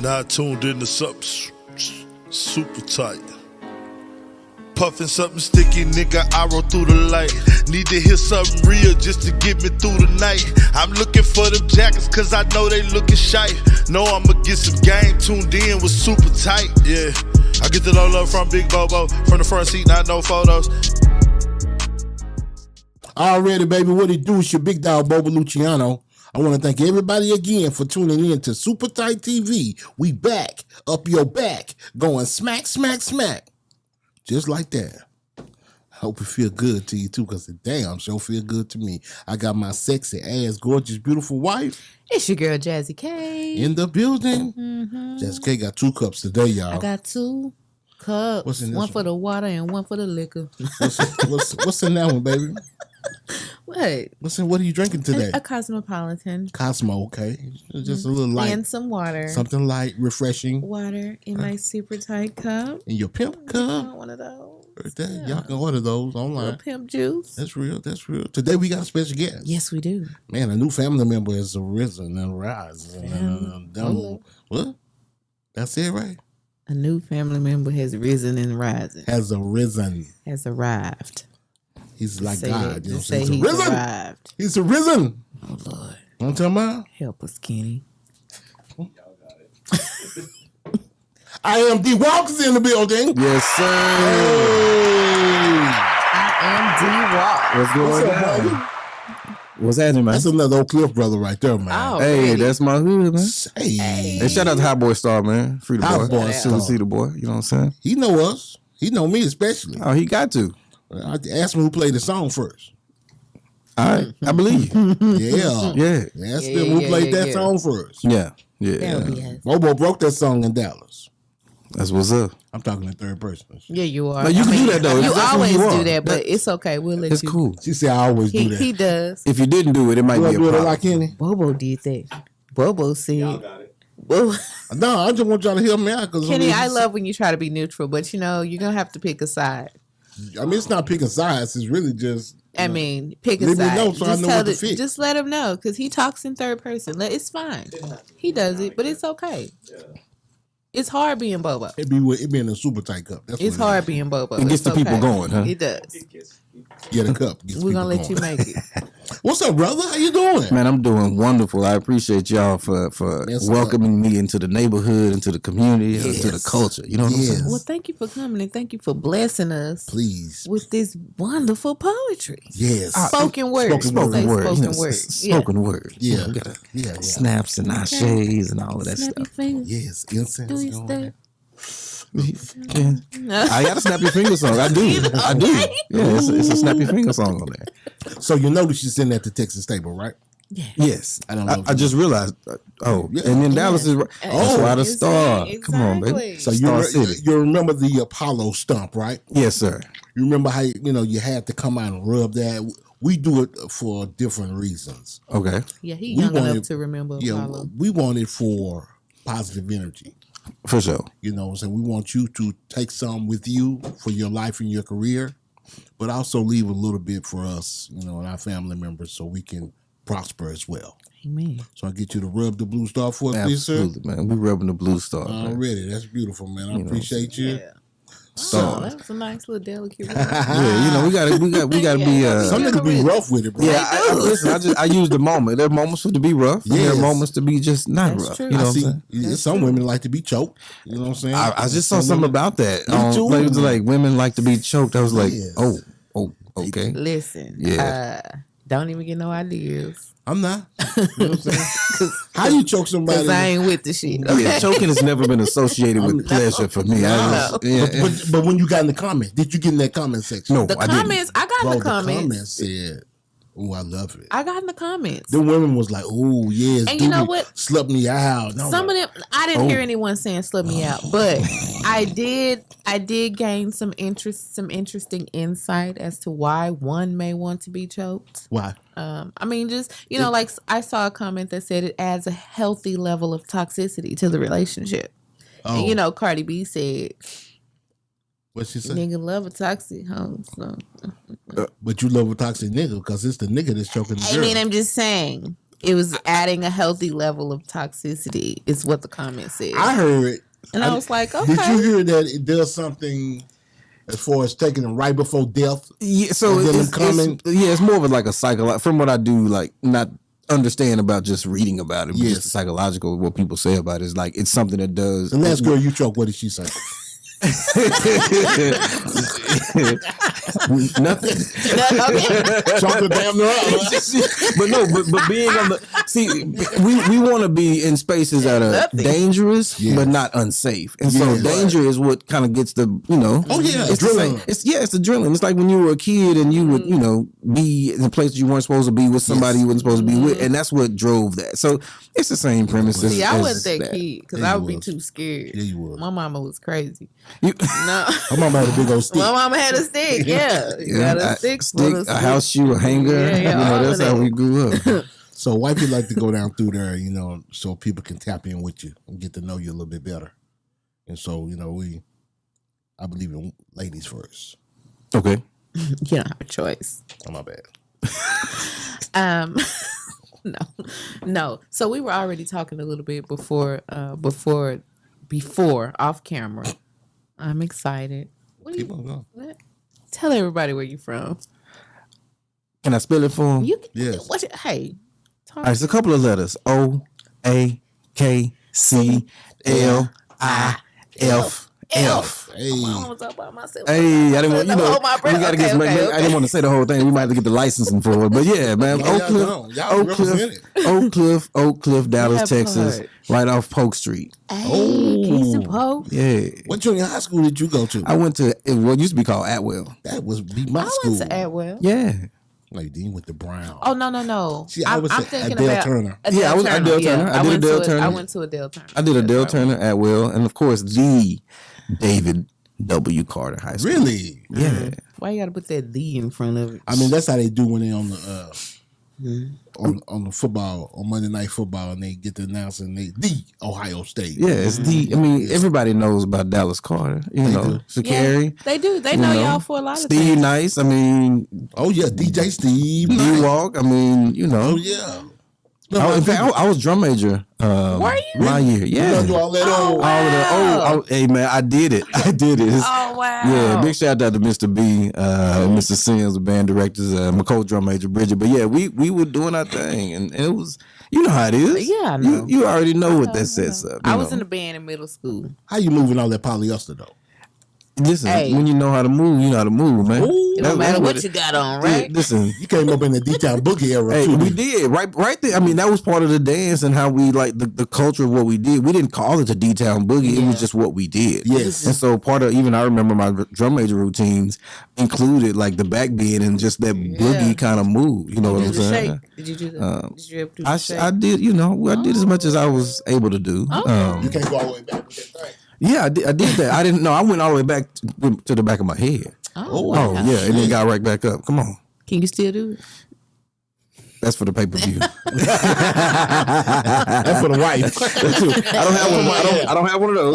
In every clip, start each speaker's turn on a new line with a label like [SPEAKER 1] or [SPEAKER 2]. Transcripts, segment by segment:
[SPEAKER 1] Now tuned into something super tight. Puffin' something sticky, nigga, I roll through the light. Need to hear something real just to get me through the night. I'm looking for them jackets cause I know they looking shy. Know I'ma get some game, tuned in with super tight, yeah. I get the low love from Big Bobo, from the front seat, not no photos.
[SPEAKER 2] Already, baby, what it do? It's your big dog, Bobo Luciano. I want to thank everybody again for tuning in to Super Tight TV. We back, up your back, going smack, smack, smack. Just like that. I hope it feel good to you too, because it damn sure feel good to me. I got my sexy ass, gorgeous, beautiful wife.
[SPEAKER 3] It's your girl, Jazzy K.
[SPEAKER 2] In the building. Jazzy K got 2 cups today, y'all.
[SPEAKER 3] I got 2 cups.
[SPEAKER 2] What's in this
[SPEAKER 3] one for the water and one for the liquor.
[SPEAKER 2] What's in that one, baby?
[SPEAKER 3] What?
[SPEAKER 2] What are you drinking today?
[SPEAKER 3] A Cosmopolitan.
[SPEAKER 2] Cosmo, okay. Just a little light.
[SPEAKER 3] And some water.
[SPEAKER 2] Something light, refreshing.
[SPEAKER 3] Water in my super tight cup.
[SPEAKER 2] In your pimp cup.
[SPEAKER 3] I want one of those.
[SPEAKER 2] Yeah. Y'all can order those online.
[SPEAKER 3] Pimp juice.
[SPEAKER 2] That's real. That's real. Today we got a special guest.
[SPEAKER 3] Yes, we do.
[SPEAKER 2] Man, a new family member has arisen and risen. What? That's it, right?
[SPEAKER 3] A new family member has risen and rising.
[SPEAKER 2] Has arisen.
[SPEAKER 3] Has arrived.
[SPEAKER 2] He's like
[SPEAKER 3] say
[SPEAKER 2] God. You know
[SPEAKER 3] say
[SPEAKER 2] he's
[SPEAKER 3] he's
[SPEAKER 2] arisen.
[SPEAKER 3] Arrived.
[SPEAKER 2] He's arisen.
[SPEAKER 3] Oh, Lord.
[SPEAKER 2] You know what I'm talking about?
[SPEAKER 3] Help us, Kenny.
[SPEAKER 4] Y'all got it.
[SPEAKER 2] I am D. Walkers in the building.
[SPEAKER 5] Yes, sir.
[SPEAKER 3] I am D. Walk.
[SPEAKER 5] What's going on? What's happening, man?
[SPEAKER 2] That's another Oak Cliff brother right there, man.
[SPEAKER 3] Oh,
[SPEAKER 5] Hey,
[SPEAKER 3] really?
[SPEAKER 5] that's my hood, man.
[SPEAKER 2] Hey.
[SPEAKER 5] Hey, shout out to Hot Boy Star, man. Free the boy.
[SPEAKER 2] Hot Boy Star.
[SPEAKER 5] See the boy. You know what I'm saying?
[SPEAKER 2] He know us. He know me especially.
[SPEAKER 5] Oh, he got to.
[SPEAKER 2] I asked him who played the song first.
[SPEAKER 5] All right. I believe you.
[SPEAKER 2] Yeah.
[SPEAKER 5] Yeah.
[SPEAKER 2] Asked him who played that song first.
[SPEAKER 5] Yeah.
[SPEAKER 3] That'll be us.
[SPEAKER 2] Bobo broke that song in Dallas.
[SPEAKER 5] That's what's up.
[SPEAKER 2] I'm talking in third person.
[SPEAKER 3] Yeah, you are.
[SPEAKER 5] No, you can do that, though.
[SPEAKER 3] You
[SPEAKER 5] That's who
[SPEAKER 3] always
[SPEAKER 5] you are.
[SPEAKER 3] do that, but it's okay. We'll let
[SPEAKER 5] It's
[SPEAKER 3] you.
[SPEAKER 5] cool.
[SPEAKER 2] She said I always do that.
[SPEAKER 3] He does.
[SPEAKER 5] If you didn't do it, it might
[SPEAKER 2] You
[SPEAKER 5] be a
[SPEAKER 2] do it
[SPEAKER 5] problem.
[SPEAKER 2] like Kenny?
[SPEAKER 3] Bobo did that. Bobo said.
[SPEAKER 4] Y'all got it.
[SPEAKER 3] Bobo.
[SPEAKER 2] No, I just want y'all to hear me out.
[SPEAKER 3] Kenny, I love when you try to be neutral, but you know, you're going to have to pick a side.
[SPEAKER 2] I mean, it's not picking sides. It's really just.
[SPEAKER 3] I mean, pick a
[SPEAKER 2] Let me
[SPEAKER 3] side.
[SPEAKER 2] know so I know what to fix.
[SPEAKER 3] Just let him know, because he talks in third person. It's fine. He does it, but it's okay.
[SPEAKER 4] Yeah.
[SPEAKER 3] It's hard being Bobo.
[SPEAKER 2] It be in a super tight cup. That's
[SPEAKER 3] It's
[SPEAKER 2] what
[SPEAKER 3] hard being Bobo.
[SPEAKER 5] It gets
[SPEAKER 3] It's
[SPEAKER 5] the people going, huh?
[SPEAKER 3] It does.
[SPEAKER 2] Yeah, the cup.
[SPEAKER 3] We're going to let you make it.
[SPEAKER 2] What's up, brother? How you doing?
[SPEAKER 5] Man, I'm doing wonderful. I appreciate y'all for
[SPEAKER 2] Yes,
[SPEAKER 5] welcoming me into the neighborhood, into the community, into the
[SPEAKER 2] Yes.
[SPEAKER 5] culture. You know what I'm saying?
[SPEAKER 3] Well, thank you for coming and thank you for blessing us
[SPEAKER 2] Please.
[SPEAKER 3] with this wonderful poetry.
[SPEAKER 2] Yes.
[SPEAKER 3] Spoken word.
[SPEAKER 5] Spoken
[SPEAKER 3] Say
[SPEAKER 5] word.
[SPEAKER 3] Spoken
[SPEAKER 5] you know,
[SPEAKER 3] word.
[SPEAKER 5] Spoken word.
[SPEAKER 2] Yeah.
[SPEAKER 5] You know, we got
[SPEAKER 2] Yeah.
[SPEAKER 5] snaps and ashes and all of that
[SPEAKER 3] Snap your
[SPEAKER 5] stuff.
[SPEAKER 3] fingers.
[SPEAKER 2] Yes. Incense.
[SPEAKER 3] Do your
[SPEAKER 2] going
[SPEAKER 3] stuff.
[SPEAKER 2] on.
[SPEAKER 5] Yeah. I got a snap your finger song. I do. I do. Yeah, it's a snap your finger song on there.
[SPEAKER 2] So you notice she's in at the Texas table, right?
[SPEAKER 3] Yeah.
[SPEAKER 5] Yes.
[SPEAKER 2] I don't know.
[SPEAKER 5] I just realized.
[SPEAKER 2] Yeah.
[SPEAKER 5] And then Dallas is right. That's why the star.
[SPEAKER 3] Exactly.
[SPEAKER 5] Come on, baby.
[SPEAKER 2] So
[SPEAKER 5] Star City.
[SPEAKER 2] you remember the Apollo stump, right?
[SPEAKER 5] Yes, sir.
[SPEAKER 2] You remember how you had to come out and rub that? We do it for different reasons.
[SPEAKER 5] Okay.
[SPEAKER 3] Yeah, he
[SPEAKER 2] We
[SPEAKER 3] young
[SPEAKER 2] wanted-
[SPEAKER 3] enough to remember
[SPEAKER 2] Yeah,
[SPEAKER 3] Apollo.
[SPEAKER 2] we want it for positive energy.
[SPEAKER 5] For sure.
[SPEAKER 2] You know what I'm saying? We want you to take some with you for your life and your career, but also leave a little bit for us, and our family members, so we can prosper as well.
[SPEAKER 3] Amen.
[SPEAKER 2] So I get you to rub the blue star for us, please, sir.
[SPEAKER 5] Absolutely, man. We rubbing the blue star. man.
[SPEAKER 2] Already. That's beautiful, man. I appreciate you.
[SPEAKER 3] Yeah. Oh, that was a nice little delicate one.
[SPEAKER 5] Yeah, we gotta be.
[SPEAKER 2] Some niggas be rough with it, bro.
[SPEAKER 5] Yeah, listen. I use the moment. There are moments to be rough.
[SPEAKER 2] Yes.
[SPEAKER 5] There are moments to be just not
[SPEAKER 3] That's
[SPEAKER 5] rough.
[SPEAKER 3] true.
[SPEAKER 5] You know
[SPEAKER 2] I
[SPEAKER 5] what I'm
[SPEAKER 2] see.
[SPEAKER 5] saying?
[SPEAKER 2] Some women like to be choked. You know what I'm saying?
[SPEAKER 5] I just saw something about that.
[SPEAKER 2] Me too.
[SPEAKER 5] It was like women like to be choked. I was like,
[SPEAKER 2] Yes.
[SPEAKER 5] oh, okay.
[SPEAKER 3] Listen.
[SPEAKER 5] Yeah.
[SPEAKER 3] Don't even get no ideas.
[SPEAKER 2] I'm not. You know what I'm saying? How you choke somebody?
[SPEAKER 3] Because I ain't with the shit.
[SPEAKER 5] Yeah, choking has never been associated with pleasure for me.
[SPEAKER 2] But when you got in the comments, did you get in that comment section?
[SPEAKER 5] No,
[SPEAKER 3] The
[SPEAKER 5] I didn't.
[SPEAKER 3] comments, I got
[SPEAKER 2] Bro,
[SPEAKER 3] in the comments.
[SPEAKER 2] said, "Oh, I love it."
[SPEAKER 3] I got in the comments.
[SPEAKER 2] The women was like, "Oh, yes."
[SPEAKER 3] And you know what?
[SPEAKER 2] Slut me out. No,
[SPEAKER 3] Some of them, I didn't hear anyone saying "slut me out," but I did gain some interesting insight as to why one may want to be choked.
[SPEAKER 2] why?
[SPEAKER 3] I mean, just like I saw a comment that said it adds a healthy level of toxicity to the relationship.
[SPEAKER 2] Oh,
[SPEAKER 3] And Cardi B said,
[SPEAKER 2] what she said?
[SPEAKER 3] "Nigga love a toxic hoe." So
[SPEAKER 2] But you love a toxic nigga because it's the nigga that's choking the
[SPEAKER 3] I
[SPEAKER 2] girl.
[SPEAKER 3] mean, I'm just saying. it was adding a healthy level of toxicity, is what the comment said.
[SPEAKER 2] I heard,
[SPEAKER 3] and I was like, okay.
[SPEAKER 2] Did you hear that it does something as far as taking them right before death?
[SPEAKER 5] Yeah, so it's more of like a psychological. From what I do, like not understand about just reading about it, but just the psychological, what people say about it is like it's something that does.
[SPEAKER 2] The last girl you choked, what did she say?
[SPEAKER 5] Nothing.
[SPEAKER 2] Chocolate damn near
[SPEAKER 5] but being on the we want to be in spaces that are dangerous but not unsafe, and so danger is what kind of gets the it's adrenaline. It's adrenaline. It's like when you were a kid and you would be in a place you weren't supposed to be with somebody you weren't supposed to be with, and that's what drove that. So it's the same premise.
[SPEAKER 3] See, I wasn't that kid because I would be too scared.
[SPEAKER 2] Yeah, you would.
[SPEAKER 3] My mama was crazy.
[SPEAKER 5] No,
[SPEAKER 2] my mama had a big old stick.
[SPEAKER 3] My mama had a stick. Yeah, you got a stick,
[SPEAKER 5] a house shoe, a hanger. That's how we grew up.
[SPEAKER 2] So wifey like to go down through there, so people can tap in with you and get to know you a little bit better. And so, I believe in ladies first.
[SPEAKER 5] Okay.
[SPEAKER 3] You don't have a choice.
[SPEAKER 2] Oh, my bad.
[SPEAKER 3] No. So we were already talking a little bit before off camera. I'm excited.
[SPEAKER 2] Keep on going.
[SPEAKER 3] Tell everybody where you're from.
[SPEAKER 5] Can I spell it for them?
[SPEAKER 2] Yes.
[SPEAKER 3] Hey.
[SPEAKER 5] All right, it's a couple of letters. O-A-K-C-L-I-F-F.
[SPEAKER 2] Hey.
[SPEAKER 5] Hey, I didn't want we got to get. I didn't want to say the whole thing. We might have to get the licensing for it, but yeah, man. Oak Cliff, Dallas, Texas, right off Polk Street.
[SPEAKER 3] Hey, piece of Polk.
[SPEAKER 5] Yeah.
[SPEAKER 2] What junior high school did you go to?
[SPEAKER 5] I went to what used to be called Atwell.
[SPEAKER 2] That was my school.
[SPEAKER 3] I went to Atwell.
[SPEAKER 5] Yeah.
[SPEAKER 2] Like then you went to Brown.
[SPEAKER 3] Oh no.
[SPEAKER 2] See,
[SPEAKER 3] I'm thinking about
[SPEAKER 2] Turner.
[SPEAKER 5] I was Adele Turner. I did Adele Turner.
[SPEAKER 3] I went to Adele Turner.
[SPEAKER 5] I did Adele Turner at Will, and of course the David W. Carter High School.
[SPEAKER 2] Really?
[SPEAKER 5] Yeah.
[SPEAKER 3] Why you got to put that "the" in front of it?
[SPEAKER 2] I mean, that's how they do when they on the on the football, on Monday Night Football, and they get to announce and the Ohio State.
[SPEAKER 5] Yeah, it's the. I mean, everybody knows about Dallas Carter. Sha'Carri.
[SPEAKER 3] Yeah, they do. They know y'all for a lot of
[SPEAKER 5] Steve
[SPEAKER 3] things.
[SPEAKER 5] Nice. I mean,
[SPEAKER 2] DJ Steve.
[SPEAKER 5] D-Walk. I mean,
[SPEAKER 2] Oh yeah.
[SPEAKER 5] In fact, I was drum major.
[SPEAKER 3] Were you?
[SPEAKER 5] My year, yeah.
[SPEAKER 2] You all that old.
[SPEAKER 5] Hey man, I did it.
[SPEAKER 3] Oh wow.
[SPEAKER 5] Yeah, big shout out to Mr. B, Mr. Sims, the band directors, my co-drum major Bridget. But yeah, we were doing our thing, and it was, how it is.
[SPEAKER 3] Yeah, I know.
[SPEAKER 5] You already know what that sets up.
[SPEAKER 3] I was in a band in middle school.
[SPEAKER 2] How you moving all that polyester though?
[SPEAKER 5] Listen, when you know how to move, you know how to move, man.
[SPEAKER 3] It don't matter what you got on, right?
[SPEAKER 5] Listen,
[SPEAKER 2] you came up in the D-Town Boogie era too.
[SPEAKER 5] We did right there. I mean, that was part of the dance and how we like the culture of what we did. We didn't call it the D-Town Boogie; it was just what we did.
[SPEAKER 2] Yes,
[SPEAKER 5] and so part of I remember my drum major routines included like the back bend and just that boogie kind of move. You know what I'm saying?
[SPEAKER 3] Did you do that? Did you ever do the shake?
[SPEAKER 5] I did. I did as much as I was able to do.
[SPEAKER 2] You can't go all the way back with that thing.
[SPEAKER 5] Yeah, I did that. I didn't know. I went all the way back to the back of my head.
[SPEAKER 3] Oh,
[SPEAKER 5] yeah, and then got right back up. Come on.
[SPEAKER 3] Can you still do it?
[SPEAKER 5] That's for the pay-per-view.
[SPEAKER 2] That's for the wife.
[SPEAKER 5] I don't have one. I don't have one of those.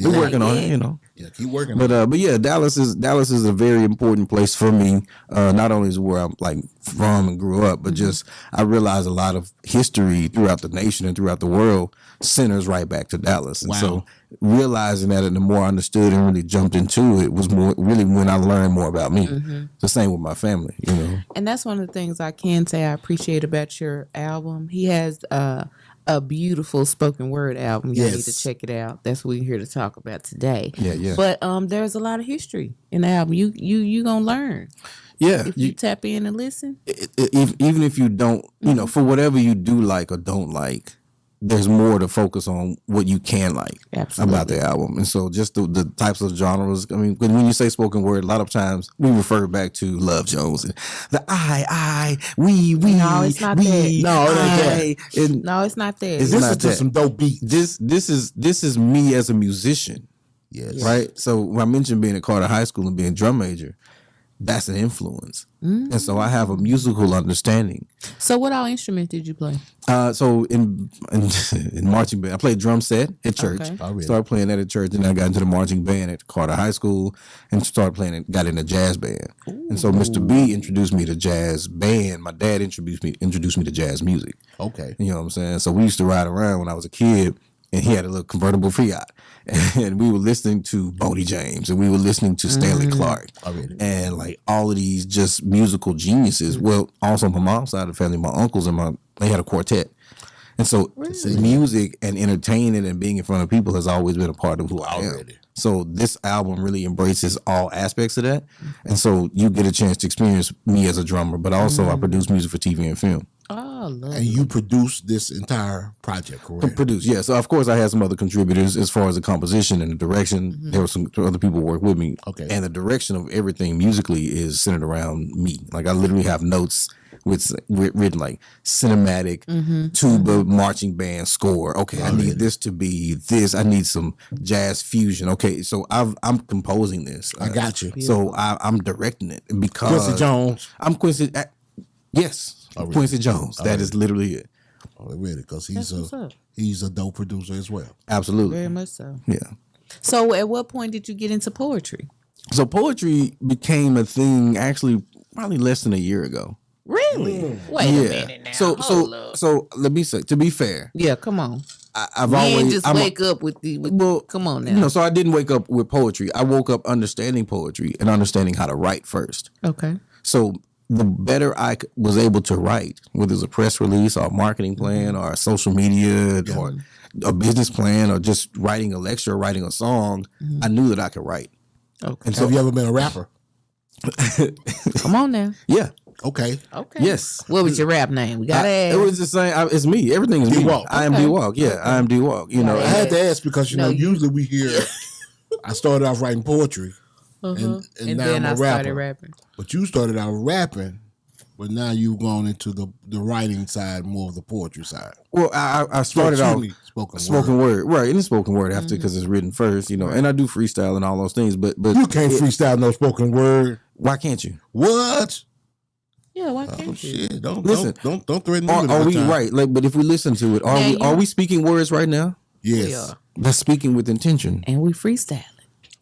[SPEAKER 5] We're working on it.
[SPEAKER 2] Yeah, keep working.
[SPEAKER 5] But yeah, Dallas is a very important place for me. Not only is where I'm like from and grew up, but just I realized a lot of history throughout the nation and throughout the world centers right back to Dallas. And so realizing that, and the more I understood and really jumped into it, was more really when I learned more about me. The same with my family,
[SPEAKER 3] And that's one of the things I can say I appreciate about your album. He has a beautiful spoken word album. You need to check it out. That's what we're here to talk about today.
[SPEAKER 5] Yeah.
[SPEAKER 3] But there's a lot of history in the album. You gonna learn.
[SPEAKER 5] Yeah,
[SPEAKER 3] if you tap in and listen.
[SPEAKER 5] Even if you don't, for whatever you do like or don't like, there's more to focus on what you can like about the album. And so just the types of genres. I mean, when you say spoken word, a lot of times we refer back to Love Jones and the we.
[SPEAKER 3] No, it's not that.
[SPEAKER 2] No, it ain't that.
[SPEAKER 3] No, it's not that.
[SPEAKER 5] It's not that.
[SPEAKER 2] Some dope beats.
[SPEAKER 5] This is me as a musician.
[SPEAKER 2] Yes.
[SPEAKER 5] Right? So when I mentioned being at Carter High School and being drum major, that's an influence. And so I have a musical understanding.
[SPEAKER 3] So what all instruments did you play?
[SPEAKER 5] So in marching band, I played drum set at church.
[SPEAKER 3] Okay.
[SPEAKER 5] Started playing that at church, and then I got into the marching band at Carter High School and started playing it, got in a jazz band. And so Mr. B introduced me to jazz band. My dad introduced me to jazz music.
[SPEAKER 2] Okay.
[SPEAKER 5] You know what I'm saying? So we used to ride around when I was a kid, and he had a little convertible Fiat. And we were listening to Bodie James, and we were listening to Stanley Clark, and like all of these just musical geniuses. Well, also my mom's side of the family, my uncles and they had a quartet. And so music and entertaining and being in front of people has always been a part of who I am. So this album really embraces all aspects of that. And so you get a chance to experience me as a drummer, but also I produce music for TV and film.
[SPEAKER 3] Oh, lovely.
[SPEAKER 2] And you produced this entire project, correct?
[SPEAKER 5] Produce, yeah. So of course I had some other contributors as far as the composition and the direction. There were some other people who worked with me.
[SPEAKER 2] Okay.
[SPEAKER 5] And the direction of everything musically is centered around me. Like I literally have notes with written like cinematic, tuba, marching band score. Okay, I need this to be this. I need some jazz fusion. Okay, so I'm composing this.
[SPEAKER 2] I got you.
[SPEAKER 5] So I'm directing it because
[SPEAKER 2] Quincy Jones.
[SPEAKER 5] I'm Quincy. Yes.
[SPEAKER 2] Really?
[SPEAKER 5] Quincy Jones. That is literally it.
[SPEAKER 2] Oh, really? Because
[SPEAKER 3] That's what's up.
[SPEAKER 2] he's a dope producer as well.
[SPEAKER 5] Absolutely.
[SPEAKER 3] Very much so.
[SPEAKER 5] Yeah.
[SPEAKER 3] So at what point did you get into poetry?
[SPEAKER 5] So poetry became a thing actually probably less than a year ago.
[SPEAKER 3] Really? Wait a minute now. Hold up.
[SPEAKER 5] So let me say, to be fair,
[SPEAKER 3] Yeah, come on.
[SPEAKER 5] I've
[SPEAKER 3] You
[SPEAKER 5] always
[SPEAKER 3] ain't just wake up with the. Come on now.
[SPEAKER 5] So I didn't wake up with poetry. I woke up understanding poetry and understanding how to write first.
[SPEAKER 3] Okay.
[SPEAKER 5] So the better I was able to write, whether it's a press release or a marketing plan or a social media or a business plan or just writing a lecture or writing a song, I knew that I could write.
[SPEAKER 3] Okay.
[SPEAKER 5] And
[SPEAKER 2] Have you ever been a rapper?
[SPEAKER 3] Come on now.
[SPEAKER 5] Yeah.
[SPEAKER 2] Okay.
[SPEAKER 3] Okay.
[SPEAKER 5] Yes.
[SPEAKER 3] What was your rap name? We gotta ask.
[SPEAKER 5] It was the same. It's me. Everything is me.
[SPEAKER 2] D-Walk.
[SPEAKER 5] I am D-Walk. Yeah, I am D-Walk. You know,
[SPEAKER 2] I had to ask because, you know,
[SPEAKER 3] you-
[SPEAKER 2] usually we hear, I started off writing poetry and now
[SPEAKER 3] then
[SPEAKER 2] I'm
[SPEAKER 3] I
[SPEAKER 2] a
[SPEAKER 3] started
[SPEAKER 2] rapper.
[SPEAKER 3] rapping.
[SPEAKER 2] But you started out rapping, but now you've gone into the writing side, more of the poetry side.
[SPEAKER 5] well, I started
[SPEAKER 2] Excuse
[SPEAKER 5] out
[SPEAKER 2] me, spoken
[SPEAKER 5] spoken word. Right, and it's spoken word after because it's written first, you know, and I do freestyle and all those things, but
[SPEAKER 2] You can't freestyle no spoken word.
[SPEAKER 5] why can't you?
[SPEAKER 2] What?
[SPEAKER 3] Yeah, why
[SPEAKER 2] Oh
[SPEAKER 3] can't you?
[SPEAKER 2] shit! Don't
[SPEAKER 5] Listen.
[SPEAKER 2] don't threaten me. with
[SPEAKER 5] Are
[SPEAKER 2] my
[SPEAKER 5] we
[SPEAKER 2] time.
[SPEAKER 5] right? Like, but if we listen to it, are we speaking words right now?
[SPEAKER 2] Yes.
[SPEAKER 3] We are.
[SPEAKER 5] That's speaking with intention.
[SPEAKER 3] And we freestyling.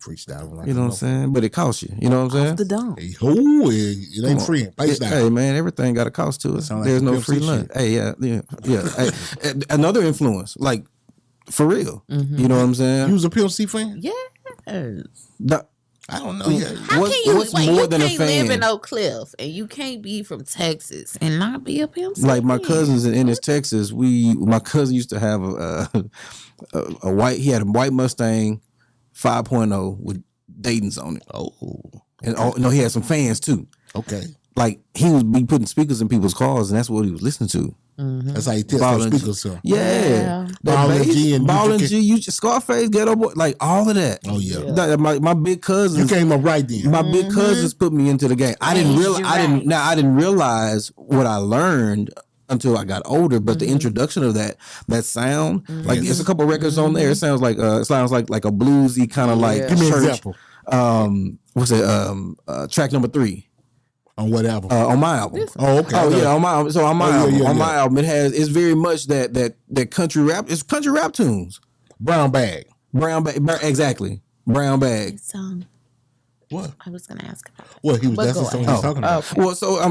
[SPEAKER 2] Freestyle. Like
[SPEAKER 5] You know what I'm saying? But it costs you. You know what I'm saying?
[SPEAKER 3] The dome.
[SPEAKER 2] Hey, oh, it ain't free. Face down.
[SPEAKER 5] Hey man, everything got a cost to it.
[SPEAKER 2] Sound like
[SPEAKER 5] There's
[SPEAKER 2] some
[SPEAKER 5] no
[SPEAKER 2] Pimp C
[SPEAKER 5] free lunch.
[SPEAKER 2] shit.
[SPEAKER 5] Hey, yeah. Hey, another influence, like for real. You know what I'm saying?
[SPEAKER 2] You was a Pimp C fan?
[SPEAKER 3] Yes.
[SPEAKER 5] The-
[SPEAKER 2] I don't know yet.
[SPEAKER 3] How
[SPEAKER 5] What's-
[SPEAKER 3] can you
[SPEAKER 5] what's
[SPEAKER 3] wait,
[SPEAKER 5] more
[SPEAKER 3] you
[SPEAKER 5] than a
[SPEAKER 3] can't live
[SPEAKER 5] fan?
[SPEAKER 3] in Oak Cliff and you can't be from Texas and not be a pimp?
[SPEAKER 5] like my
[SPEAKER 3] fan?
[SPEAKER 5] cousins in Ennis, Texas, my cousin used to have a white. He had a white Mustang 5.0 with Dayton's on it,
[SPEAKER 2] Oh,
[SPEAKER 5] and no, he had some fans too.
[SPEAKER 2] okay.
[SPEAKER 5] Like he was be putting speakers in people's cars, and that's what he was listening to.
[SPEAKER 2] That's how you test
[SPEAKER 5] Ball
[SPEAKER 2] those
[SPEAKER 5] and
[SPEAKER 2] speakers, sir.
[SPEAKER 3] Yeah.
[SPEAKER 5] That
[SPEAKER 2] Ball and
[SPEAKER 5] bass,
[SPEAKER 2] G and
[SPEAKER 5] Ball and
[SPEAKER 2] UGK.
[SPEAKER 5] G, you Scarface, Ghetto Boy, like all of that.
[SPEAKER 2] Oh yeah.
[SPEAKER 5] My big
[SPEAKER 2] You
[SPEAKER 5] cousins.
[SPEAKER 2] came up right then.
[SPEAKER 5] My big cousins put me into the game. I didn't
[SPEAKER 3] Yes,
[SPEAKER 5] realize.
[SPEAKER 3] you're
[SPEAKER 5] I didn't.
[SPEAKER 3] right.
[SPEAKER 5] Now I didn't realize what I learned until I got older. But the introduction of that sound, like there's a couple records on there. It sounds like a bluesy kind of like
[SPEAKER 2] Give me an
[SPEAKER 5] church.
[SPEAKER 2] example.
[SPEAKER 5] What's it? Track number 3
[SPEAKER 2] On what album?
[SPEAKER 5] on my album.
[SPEAKER 2] Oh, okay.
[SPEAKER 5] Oh yeah, on my album. So on my
[SPEAKER 2] Oh, yeah,
[SPEAKER 5] album,
[SPEAKER 2] yeah,
[SPEAKER 5] on my
[SPEAKER 2] yeah.
[SPEAKER 5] album, it's very much that country rap. It's country rap tunes.
[SPEAKER 2] Brown Bag.
[SPEAKER 5] Brown bag, exactly. Brown bag.
[SPEAKER 3] Song.
[SPEAKER 2] What?
[SPEAKER 3] I was gonna ask about that.
[SPEAKER 2] What he was?
[SPEAKER 3] But
[SPEAKER 2] That's the
[SPEAKER 3] go
[SPEAKER 2] song he
[SPEAKER 3] ahead.
[SPEAKER 2] was talking about.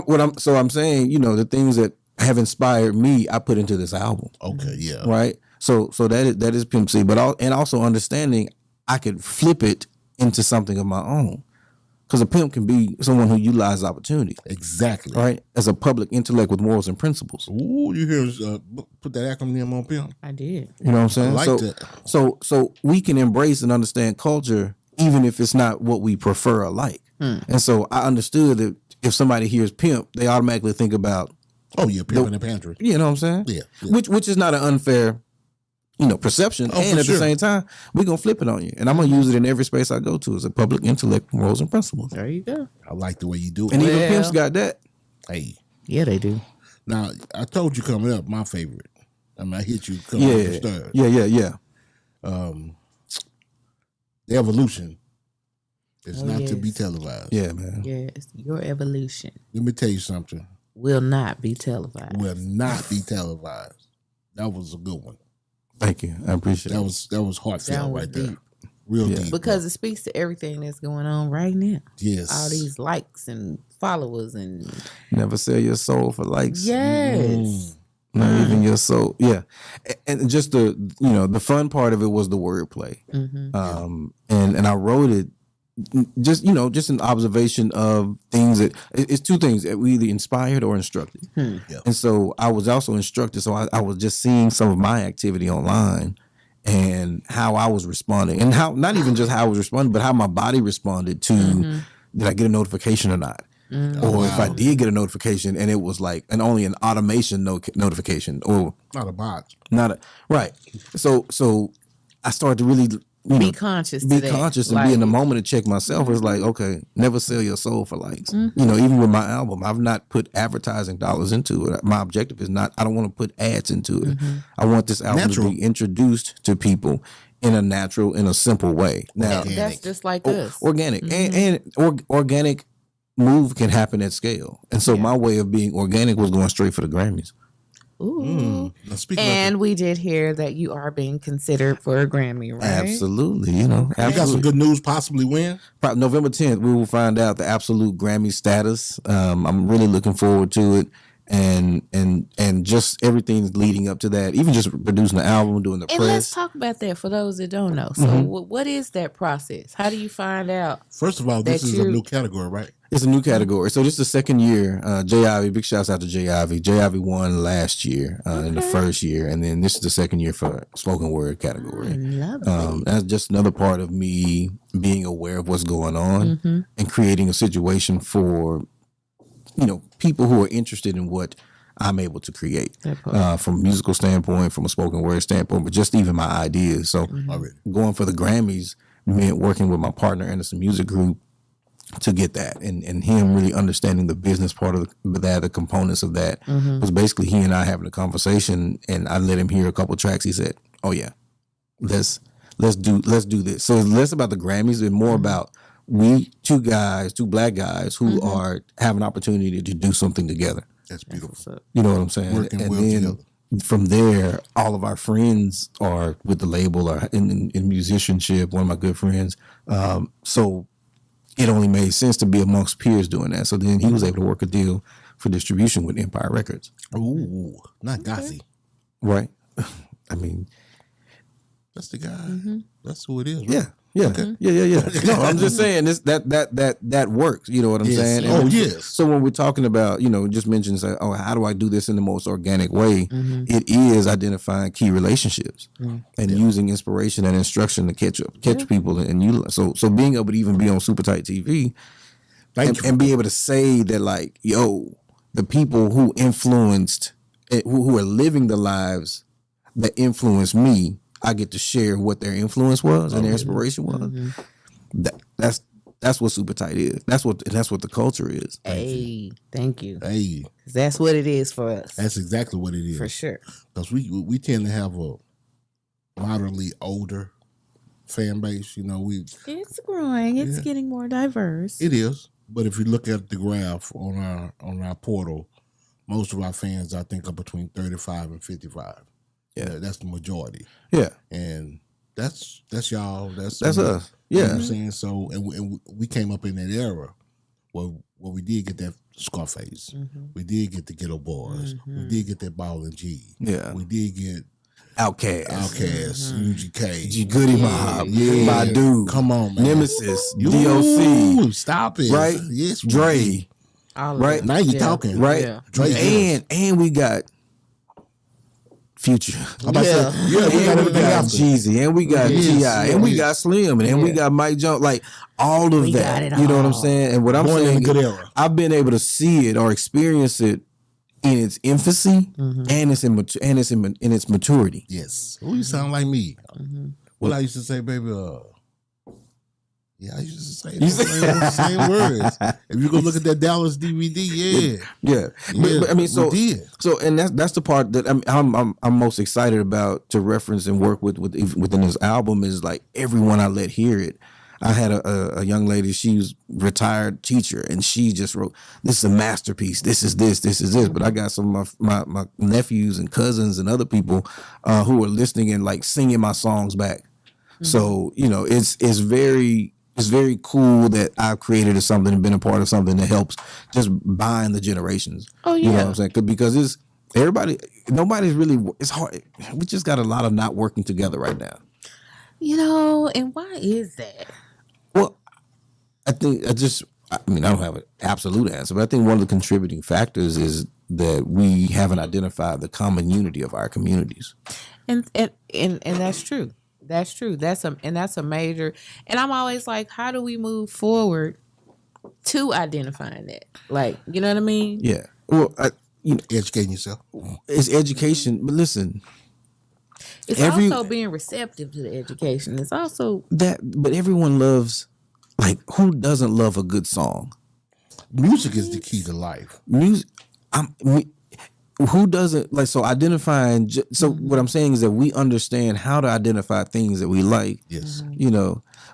[SPEAKER 3] Okay.
[SPEAKER 5] Well, I'm saying, you know, the things that have inspired me, I put into this album,
[SPEAKER 2] Okay, yeah.
[SPEAKER 5] right? So that is Pimp C, but also understanding I could flip it into something of my own, because a pimp can be someone who utilizes opportunity,
[SPEAKER 2] Exactly.
[SPEAKER 5] right? As a public intellect with morals and principles.
[SPEAKER 2] Ooh, you hear put that acronym on Pimp.
[SPEAKER 3] I did.
[SPEAKER 5] You know what I'm saying?
[SPEAKER 2] I like that.
[SPEAKER 5] So we can embrace and understand culture even if it's not what we prefer or like. And so I understood that if somebody hears pimp, they automatically think about,
[SPEAKER 2] Oh yeah, Pimp in the Pantry.
[SPEAKER 5] you know what I'm saying?
[SPEAKER 2] Yeah, yeah.
[SPEAKER 5] Which is not an unfair, perception.
[SPEAKER 2] Oh,
[SPEAKER 5] And
[SPEAKER 2] for
[SPEAKER 5] at
[SPEAKER 2] sure.
[SPEAKER 5] the same time, we're gonna flip it on you. And I'm gonna use it in every space I go to as a public intellect, morals, and principles.
[SPEAKER 3] There you go.
[SPEAKER 2] I like the way you do it.
[SPEAKER 5] And even
[SPEAKER 3] Well-
[SPEAKER 5] pimps got that.
[SPEAKER 2] Hey,
[SPEAKER 3] Yeah, they do.
[SPEAKER 2] now I told you coming up, my favorite. I mean, I hit you coming up the stairs.
[SPEAKER 5] Yeah.
[SPEAKER 2] The Evolution. It's
[SPEAKER 3] Oh,
[SPEAKER 2] not to be
[SPEAKER 3] yes.
[SPEAKER 2] televised.
[SPEAKER 5] Yeah, man.
[SPEAKER 3] Yes, your evolution
[SPEAKER 2] Let me tell you something.
[SPEAKER 3] will not be televised.
[SPEAKER 2] Will not be televised. That was a good one.
[SPEAKER 5] Thank you. I appreciate
[SPEAKER 2] That
[SPEAKER 5] it.
[SPEAKER 2] was heartfelt
[SPEAKER 3] That was
[SPEAKER 2] right there.
[SPEAKER 3] deep.
[SPEAKER 2] Real
[SPEAKER 5] Yeah.
[SPEAKER 2] deep.
[SPEAKER 3] Because it speaks to everything that's going on right now.
[SPEAKER 2] yes.
[SPEAKER 3] All these likes and followers and
[SPEAKER 5] Never sell your soul for likes.
[SPEAKER 3] yes.
[SPEAKER 5] Not even your soul. Yeah. And just the fun part of it was the wordplay. And I wrote it just an observation of things that it's two things that we either inspired or instructed. And so I was also instructed. So I was just seeing some of my activity online and how I was responding, and how not even just how I was responding, but how my body responded to did I get a notification or not? Or if I did get a notification and it was like only an automation notification or
[SPEAKER 2] Not a bot.
[SPEAKER 5] not a right. So I started to really
[SPEAKER 3] Be conscious.
[SPEAKER 5] be
[SPEAKER 3] to that.
[SPEAKER 5] conscious and
[SPEAKER 3] Like,
[SPEAKER 5] be in the moment to check myself. It's like, okay, never sell your soul for likes. Even with my album, I've not put advertising dollars into it. My objective is not, I don't want to put ads into it. I want this album
[SPEAKER 2] Natural.
[SPEAKER 5] to be introduced to people in a natural, in a simple way. Now,
[SPEAKER 3] that's just like us.
[SPEAKER 5] organic and organic move can happen at scale. And so my way of being organic was going straight for the Grammys.
[SPEAKER 3] Ooh.
[SPEAKER 2] Now, speak
[SPEAKER 3] And we did hear that you are being considered for a Grammy, right?
[SPEAKER 5] Absolutely.
[SPEAKER 2] you got some
[SPEAKER 5] Absolutely.
[SPEAKER 2] good news. Possibly win.
[SPEAKER 5] November 10th, we will find out the absolute Grammy status. I'm really looking forward to it. And just everything leading up to that, even just producing the album, doing the
[SPEAKER 3] And let's
[SPEAKER 5] press.
[SPEAKER 3] talk about that for those that don't know. So, what is that process? How do you find out?
[SPEAKER 2] First of all, this
[SPEAKER 3] That
[SPEAKER 2] is a
[SPEAKER 3] you-
[SPEAKER 2] new category, right?
[SPEAKER 5] It's a new category. So this is the second year. J. Ivy, big shouts out to J. Ivy. J. Ivy won last year in the first year. And then this is the second year for spoken word category.
[SPEAKER 3] Lovely.
[SPEAKER 5] That's just another part of me being aware of what's going on and creating a situation for, people who are interested in what I'm able to create from a musical standpoint, from a spoken word standpoint, but just even my ideas. So going for the Grammys meant working with my partner, Anderson Music Group, to get that, and him really understanding the business part of the components of that was basically he and I having a conversation, and I let him hear a couple tracks. He said, "Oh yeah, let's do this." So it's less about the Grammys and more about we two black guys who are have an opportunity to do something together.
[SPEAKER 2] That's beautiful.
[SPEAKER 5] You know what I'm saying?
[SPEAKER 2] Working
[SPEAKER 5] and
[SPEAKER 2] well
[SPEAKER 5] then
[SPEAKER 2] together.
[SPEAKER 5] from there, all of our friends are with the label or in musicianship. One of my good friends. So it only made sense to be amongst peers doing that. So then he was able to work a deal for distribution with Empire Records.
[SPEAKER 2] Ooh, not Gossi.
[SPEAKER 5] Right? I mean,
[SPEAKER 2] That's the guy. That's who it is. Right?
[SPEAKER 5] yeah. Yeah. No, I'm just saying this that works. You know what I'm
[SPEAKER 2] Yes.
[SPEAKER 5] saying?
[SPEAKER 2] Oh,
[SPEAKER 5] And
[SPEAKER 2] yes.
[SPEAKER 5] So when we're talking about, just mentions like, how do I do this in the most organic way? It is identifying key relationships and using inspiration and instruction to catch people and utilize. So being able to even be on Super Tight TV and be able to say that like, yo, the people who influenced who are living the lives that influenced me, I get to share what their influence was and their inspiration was. That's what Super Tight is. That's what the culture is.
[SPEAKER 3] Hey, thank you.
[SPEAKER 2] Hey,
[SPEAKER 3] 'Cause that's what it is for us.
[SPEAKER 2] that's exactly what it is.
[SPEAKER 3] For sure.
[SPEAKER 2] Because we tend to have a moderately older fan base.
[SPEAKER 3] It's growing. It's getting more diverse.
[SPEAKER 2] It is. But if you look at the graph on our portal, most of our fans I think are between 35 and 55. Yeah, that's the majority.
[SPEAKER 5] Yeah.
[SPEAKER 2] And that's y'all. That's
[SPEAKER 5] us.
[SPEAKER 2] You know
[SPEAKER 5] Yeah.
[SPEAKER 2] what I'm saying? So, and we came up in that era where we did get that Scarface. We did get the Ghetto Boys. We did get that Ball and G.
[SPEAKER 5] Yeah.
[SPEAKER 2] We did get
[SPEAKER 5] Outkast.
[SPEAKER 2] UGK.
[SPEAKER 5] G Goody Mob.
[SPEAKER 2] Yeah.
[SPEAKER 5] Badu.
[SPEAKER 2] Come on, man.
[SPEAKER 5] Nemesis.
[SPEAKER 2] Ooh,
[SPEAKER 5] DOC.
[SPEAKER 2] Stop it.
[SPEAKER 5] Right?
[SPEAKER 2] Yes.
[SPEAKER 5] Dre.
[SPEAKER 3] All of
[SPEAKER 5] Right.
[SPEAKER 3] it.
[SPEAKER 2] Now you
[SPEAKER 3] Yeah.
[SPEAKER 2] talking.
[SPEAKER 5] Right?
[SPEAKER 3] Yeah.
[SPEAKER 2] Dre.
[SPEAKER 5] And we got Future.
[SPEAKER 2] I'm about to say,
[SPEAKER 3] Yeah.
[SPEAKER 2] we got
[SPEAKER 5] And we
[SPEAKER 2] everything
[SPEAKER 5] got
[SPEAKER 2] after.
[SPEAKER 5] Jeezy, and we got
[SPEAKER 2] Yes,
[SPEAKER 5] T.I., and we
[SPEAKER 2] yes.
[SPEAKER 5] got Slim, and we got Mike Jones, like all of
[SPEAKER 3] We
[SPEAKER 5] that.
[SPEAKER 3] got it
[SPEAKER 5] You know what I'm
[SPEAKER 3] all.
[SPEAKER 5] saying? And what I'm
[SPEAKER 2] Born in a
[SPEAKER 5] saying,
[SPEAKER 2] good era.
[SPEAKER 5] I've been able to see it or experience it in its infancy and in its maturity.
[SPEAKER 2] Yes. Oh, you sound like me. What I used to say, baby, yeah, I used to say the same words. If you go look at that Dallas DVD, yeah.
[SPEAKER 5] Yeah,
[SPEAKER 2] Yeah,
[SPEAKER 5] but I mean,
[SPEAKER 2] we did.
[SPEAKER 5] and that's the part that I'm most excited about to reference and work with within this album is like everyone I let hear it. I had a young lady, she was retired teacher, and she just wrote, "This is a masterpiece. This is this. This is this." But I got some of my nephews and cousins and other people who are listening and like singing my songs back. Mm-hmm. So it's very cool that I've created something and been a part of something that helps just bind the generations.
[SPEAKER 3] Oh yeah,
[SPEAKER 5] you know what I'm saying? Because nobody's really. It's hard. We just got a lot of not working together right now.
[SPEAKER 3] And why is that?
[SPEAKER 5] Well, I don't have an absolute answer, but I think one of the contributing factors is that we haven't identified the common unity of our communities.
[SPEAKER 3] And that's true. That's true. That's a major. And I'm always like, how do we move forward to identifying that? Like, you know what I mean?
[SPEAKER 5] Yeah. Well,
[SPEAKER 2] educating yourself.
[SPEAKER 5] It's education, but listen.
[SPEAKER 3] It's also being receptive to the education. It's also
[SPEAKER 5] that, but everyone loves, like, who doesn't love a good song?
[SPEAKER 2] Music is the key to life.
[SPEAKER 5] Music, who doesn't like? So identifying. So what I'm saying is that we understand how to identify things that we like.
[SPEAKER 2] Yes.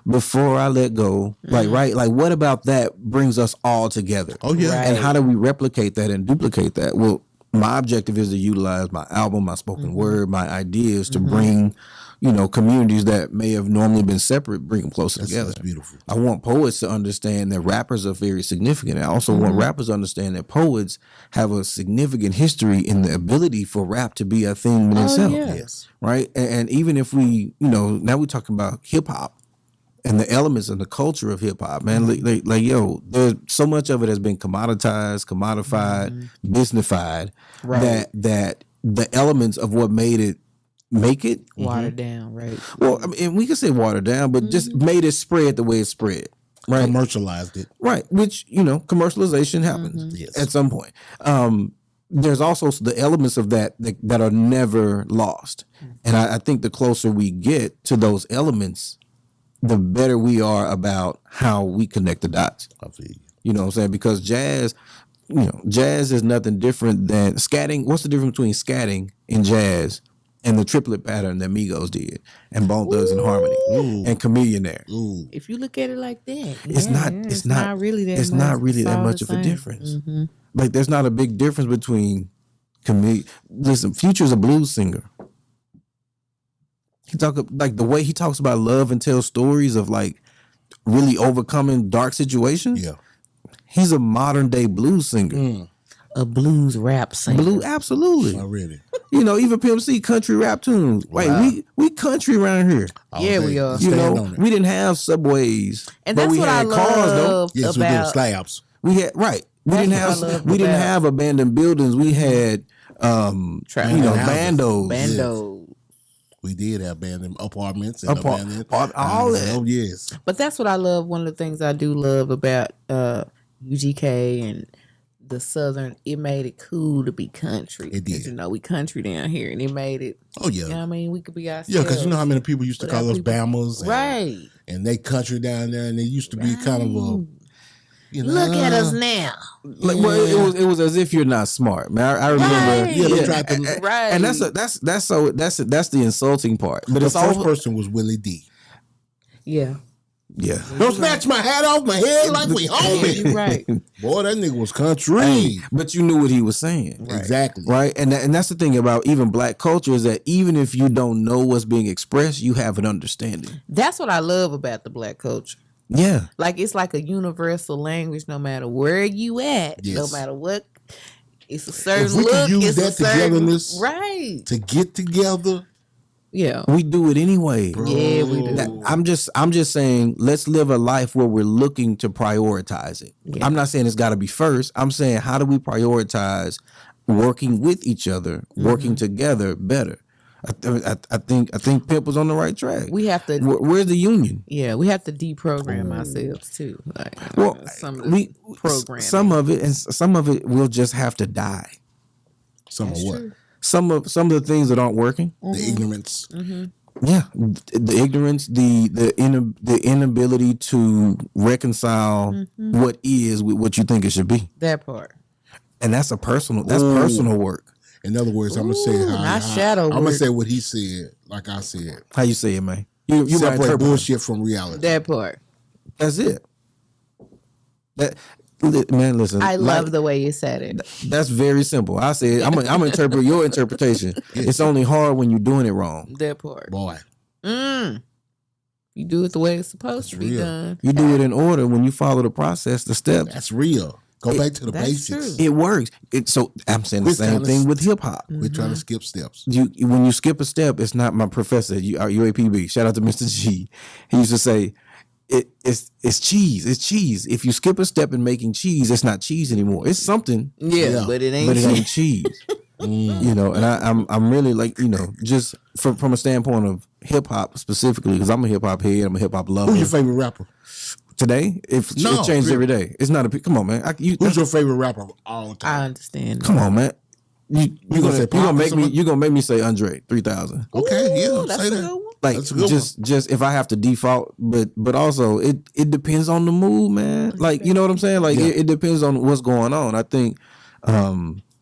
[SPEAKER 5] Before I let go, right? Like, what about that brings us all together?
[SPEAKER 2] Oh yeah.
[SPEAKER 3] Right.
[SPEAKER 5] And how do we replicate that and duplicate that? Well, my objective is to utilize my album, my spoken word, my ideas to bring, communities that may have normally been separate, bring them closer together.
[SPEAKER 2] That's beautiful.
[SPEAKER 5] I want poets to understand that rappers are very significant. I also want rappers to understand that poets have a significant history in the ability for rap to be a thing in itself.
[SPEAKER 3] Yeah.
[SPEAKER 2] Yes.
[SPEAKER 5] Right? And even if we, now we're talking about hip hop and the elements and the culture of hip hop, man. There's so much of it has been commodified, businessified,
[SPEAKER 3] Right.
[SPEAKER 5] that the elements of what made it make it
[SPEAKER 3] watered down, right?
[SPEAKER 5] Well, I mean, we can say watered down, but just made it spread the way it spread. Right.
[SPEAKER 2] Commercialized it.
[SPEAKER 5] Right. Which, commercialization happens
[SPEAKER 2] Yes.
[SPEAKER 5] at some point. There's also the elements of that are never lost. And I think the closer we get to those elements, the better we are about how we connect the dots.
[SPEAKER 2] I feel you.
[SPEAKER 5] You know what I'm saying? Because jazz is nothing different than scatting. What's the difference between scatting and jazz and the triplet pattern that Migos did and Bone Thugs and Harmony and Chameleon there?
[SPEAKER 2] Ooh.
[SPEAKER 3] If you look at it like that,
[SPEAKER 5] It's not really that much of a difference.
[SPEAKER 3] Mm-hmm.
[SPEAKER 5] Like, there's not a big difference between Listen, Future's a blues singer. He the way he talks about love and tells stories of like really overcoming dark situations.
[SPEAKER 2] Yeah.
[SPEAKER 5] He's a modern day blues singer.
[SPEAKER 3] A blues rap singer.
[SPEAKER 5] Absolutely.
[SPEAKER 2] Already.
[SPEAKER 5] Even Pimp C country rap tunes.
[SPEAKER 2] Wow.
[SPEAKER 5] Wait, we country around here.
[SPEAKER 3] Yeah, we are.
[SPEAKER 5] We didn't have subways,
[SPEAKER 3] And
[SPEAKER 5] but
[SPEAKER 3] that's
[SPEAKER 5] we
[SPEAKER 3] what
[SPEAKER 5] had
[SPEAKER 3] I
[SPEAKER 5] cars though.
[SPEAKER 3] love
[SPEAKER 2] Yes, we did.
[SPEAKER 3] about
[SPEAKER 2] Slabs.
[SPEAKER 5] We had We didn't have abandoned buildings. We had bandos.
[SPEAKER 3] Bando.
[SPEAKER 2] We did have abandoned apartments and abandoned
[SPEAKER 5] all that.
[SPEAKER 2] Oh yes.
[SPEAKER 3] But that's what I love. One of the things I do love about UGK and the Southern, it made it cool to be country.
[SPEAKER 2] It did.
[SPEAKER 3] We country down here, and it made it.
[SPEAKER 2] Oh yeah.
[SPEAKER 3] You know what I mean? We could be ourselves.
[SPEAKER 2] Yeah, because you know how many people used to call us Bamas,
[SPEAKER 3] right?
[SPEAKER 2] And they country down there, and they used to be kind of a.
[SPEAKER 3] Look at us now.
[SPEAKER 5] Well, it was as if you're not smart, man. I remember.
[SPEAKER 3] Right.
[SPEAKER 2] Yeah, they tried to.
[SPEAKER 3] Right.
[SPEAKER 5] And that's the insulting part. But
[SPEAKER 2] The first person was Willie D.
[SPEAKER 3] Yeah.
[SPEAKER 5] Yeah.
[SPEAKER 2] Don't snatch my hat off my head like we homie.
[SPEAKER 3] You're right.
[SPEAKER 2] Boy, that nigga was country.
[SPEAKER 5] Hey, but you knew what he was saying.
[SPEAKER 2] Right. Exactly.
[SPEAKER 5] Right? And that's the thing about even black culture is that even if you don't know what's being expressed, you have an understanding.
[SPEAKER 3] That's what I love about the black culture.
[SPEAKER 5] Yeah.
[SPEAKER 3] Like, it's like a universal language no matter where you at.
[SPEAKER 2] Yes.
[SPEAKER 3] No matter what. It's a certain
[SPEAKER 2] If we
[SPEAKER 3] look.
[SPEAKER 2] can use
[SPEAKER 3] it's
[SPEAKER 2] that togetherness
[SPEAKER 3] right.
[SPEAKER 2] to get together.
[SPEAKER 3] Yeah.
[SPEAKER 5] We do it anyway.
[SPEAKER 2] Bro.
[SPEAKER 3] Yeah, we do.
[SPEAKER 5] I'm just saying, let's live a life where we're looking to prioritize it.
[SPEAKER 3] Yeah.
[SPEAKER 5] I'm not saying it's got to be first. I'm saying, how do we prioritize working with each other, working together better? I think Pimp was on the right track.
[SPEAKER 3] We have to.
[SPEAKER 5] Where's the union?
[SPEAKER 3] Yeah, we have to deprogram ourselves too. Like, some of
[SPEAKER 5] we
[SPEAKER 3] programming.
[SPEAKER 5] some of it will just have to die.
[SPEAKER 2] Some of what?
[SPEAKER 5] Some of the things that aren't working.
[SPEAKER 2] The ignorance.
[SPEAKER 5] Yeah, the ignorance, the inability to reconcile what is with what you think it should be.
[SPEAKER 3] That part.
[SPEAKER 5] And that's personal work.
[SPEAKER 2] In other words, I'm gonna say
[SPEAKER 3] shadow
[SPEAKER 2] I'm gonna
[SPEAKER 3] work.
[SPEAKER 2] say what he said, like I said.
[SPEAKER 5] How you say it, man? You might
[SPEAKER 2] Separate
[SPEAKER 5] interpret.
[SPEAKER 2] bullshit from reality.
[SPEAKER 3] That part.
[SPEAKER 5] That's it. Man, listen.
[SPEAKER 3] I love the way you said it.
[SPEAKER 5] That's very simple. I said I'm gonna interpret your interpretation. It's only hard when you're doing it wrong.
[SPEAKER 3] That part.
[SPEAKER 2] Boy.
[SPEAKER 3] You do it the way it's supposed to be done.
[SPEAKER 5] You do it in order when you follow the process, the steps.
[SPEAKER 2] That's real. Go back to the
[SPEAKER 3] that's
[SPEAKER 2] basics.
[SPEAKER 3] true.
[SPEAKER 5] It works. So I'm saying the same thing with hip hop.
[SPEAKER 2] We're trying to skip steps.
[SPEAKER 5] When you skip a step, it's not my professor, UAPB. Shout out to Mr. G. He used to say, it's cheese. It's cheese. If you skip a step in making cheese, it's not cheese anymore. It's something.
[SPEAKER 3] Yeah. But it ain't
[SPEAKER 5] cheese. You know, and I'm really like, you know, just from a standpoint of hip hop specifically, because I'm a hip hop head, I'm a hip hop lover.
[SPEAKER 2] Who's your favorite rapper?
[SPEAKER 5] Today, it changes every day. It's not come on, man.
[SPEAKER 2] Who's your favorite rapper of all time?
[SPEAKER 3] I understand.
[SPEAKER 5] Come on, man. You're gonna make me say Andre 3000.
[SPEAKER 2] Okay, yeah,
[SPEAKER 3] That's
[SPEAKER 2] say
[SPEAKER 3] a
[SPEAKER 2] that.
[SPEAKER 3] good one.
[SPEAKER 5] Like just if I have to default, but also it depends on the mood, man. Like, you know what I'm saying? Like it depends on what's going on. I think I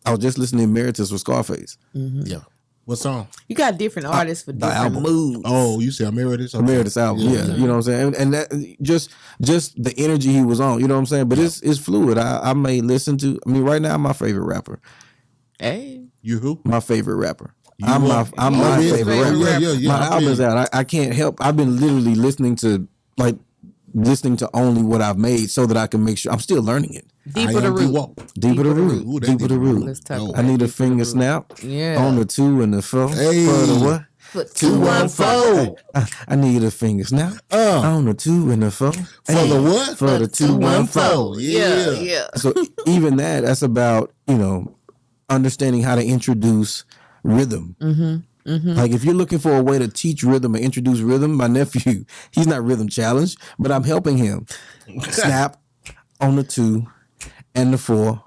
[SPEAKER 5] was just listening to Emeritus with Scarface.
[SPEAKER 2] Yeah. What song?
[SPEAKER 3] You got different artists for different
[SPEAKER 5] album.
[SPEAKER 3] moods.
[SPEAKER 2] Oh, you say Emeritus? Okay.
[SPEAKER 5] Emeritus album, yeah. You know what I'm saying? And that just the energy he was on, you know what I'm saying? But it's fluid. I may listen to, right now, my favorite rapper.
[SPEAKER 3] Hey.
[SPEAKER 2] You who?
[SPEAKER 5] My favorite rapper. I'm my favorite rapper.
[SPEAKER 2] Yeah,
[SPEAKER 5] my album's out. I can't help. I've been literally listening to only what I've made so that I can make sure I'm still learning it.
[SPEAKER 3] Deeper the root.
[SPEAKER 5] Deeper the root. Deeper the root.
[SPEAKER 3] Let's talk about
[SPEAKER 5] I need a
[SPEAKER 3] Deeper
[SPEAKER 5] finger
[SPEAKER 3] the Root.
[SPEAKER 5] snap.
[SPEAKER 3] Yeah.
[SPEAKER 5] On the 2 and the 4.
[SPEAKER 2] Hey.
[SPEAKER 5] For the what?
[SPEAKER 3] For 214.
[SPEAKER 5] I need a finger snap. On the 2 and the 4.
[SPEAKER 2] For the what?
[SPEAKER 5] For the 214.
[SPEAKER 3] Yeah.
[SPEAKER 5] So even that's about, you know, understanding how to introduce rhythm. Like if you're looking for a way to teach rhythm or introduce rhythm, my nephew, he's not rhythm challenged, but I'm helping him. Snap on the 2 and the 4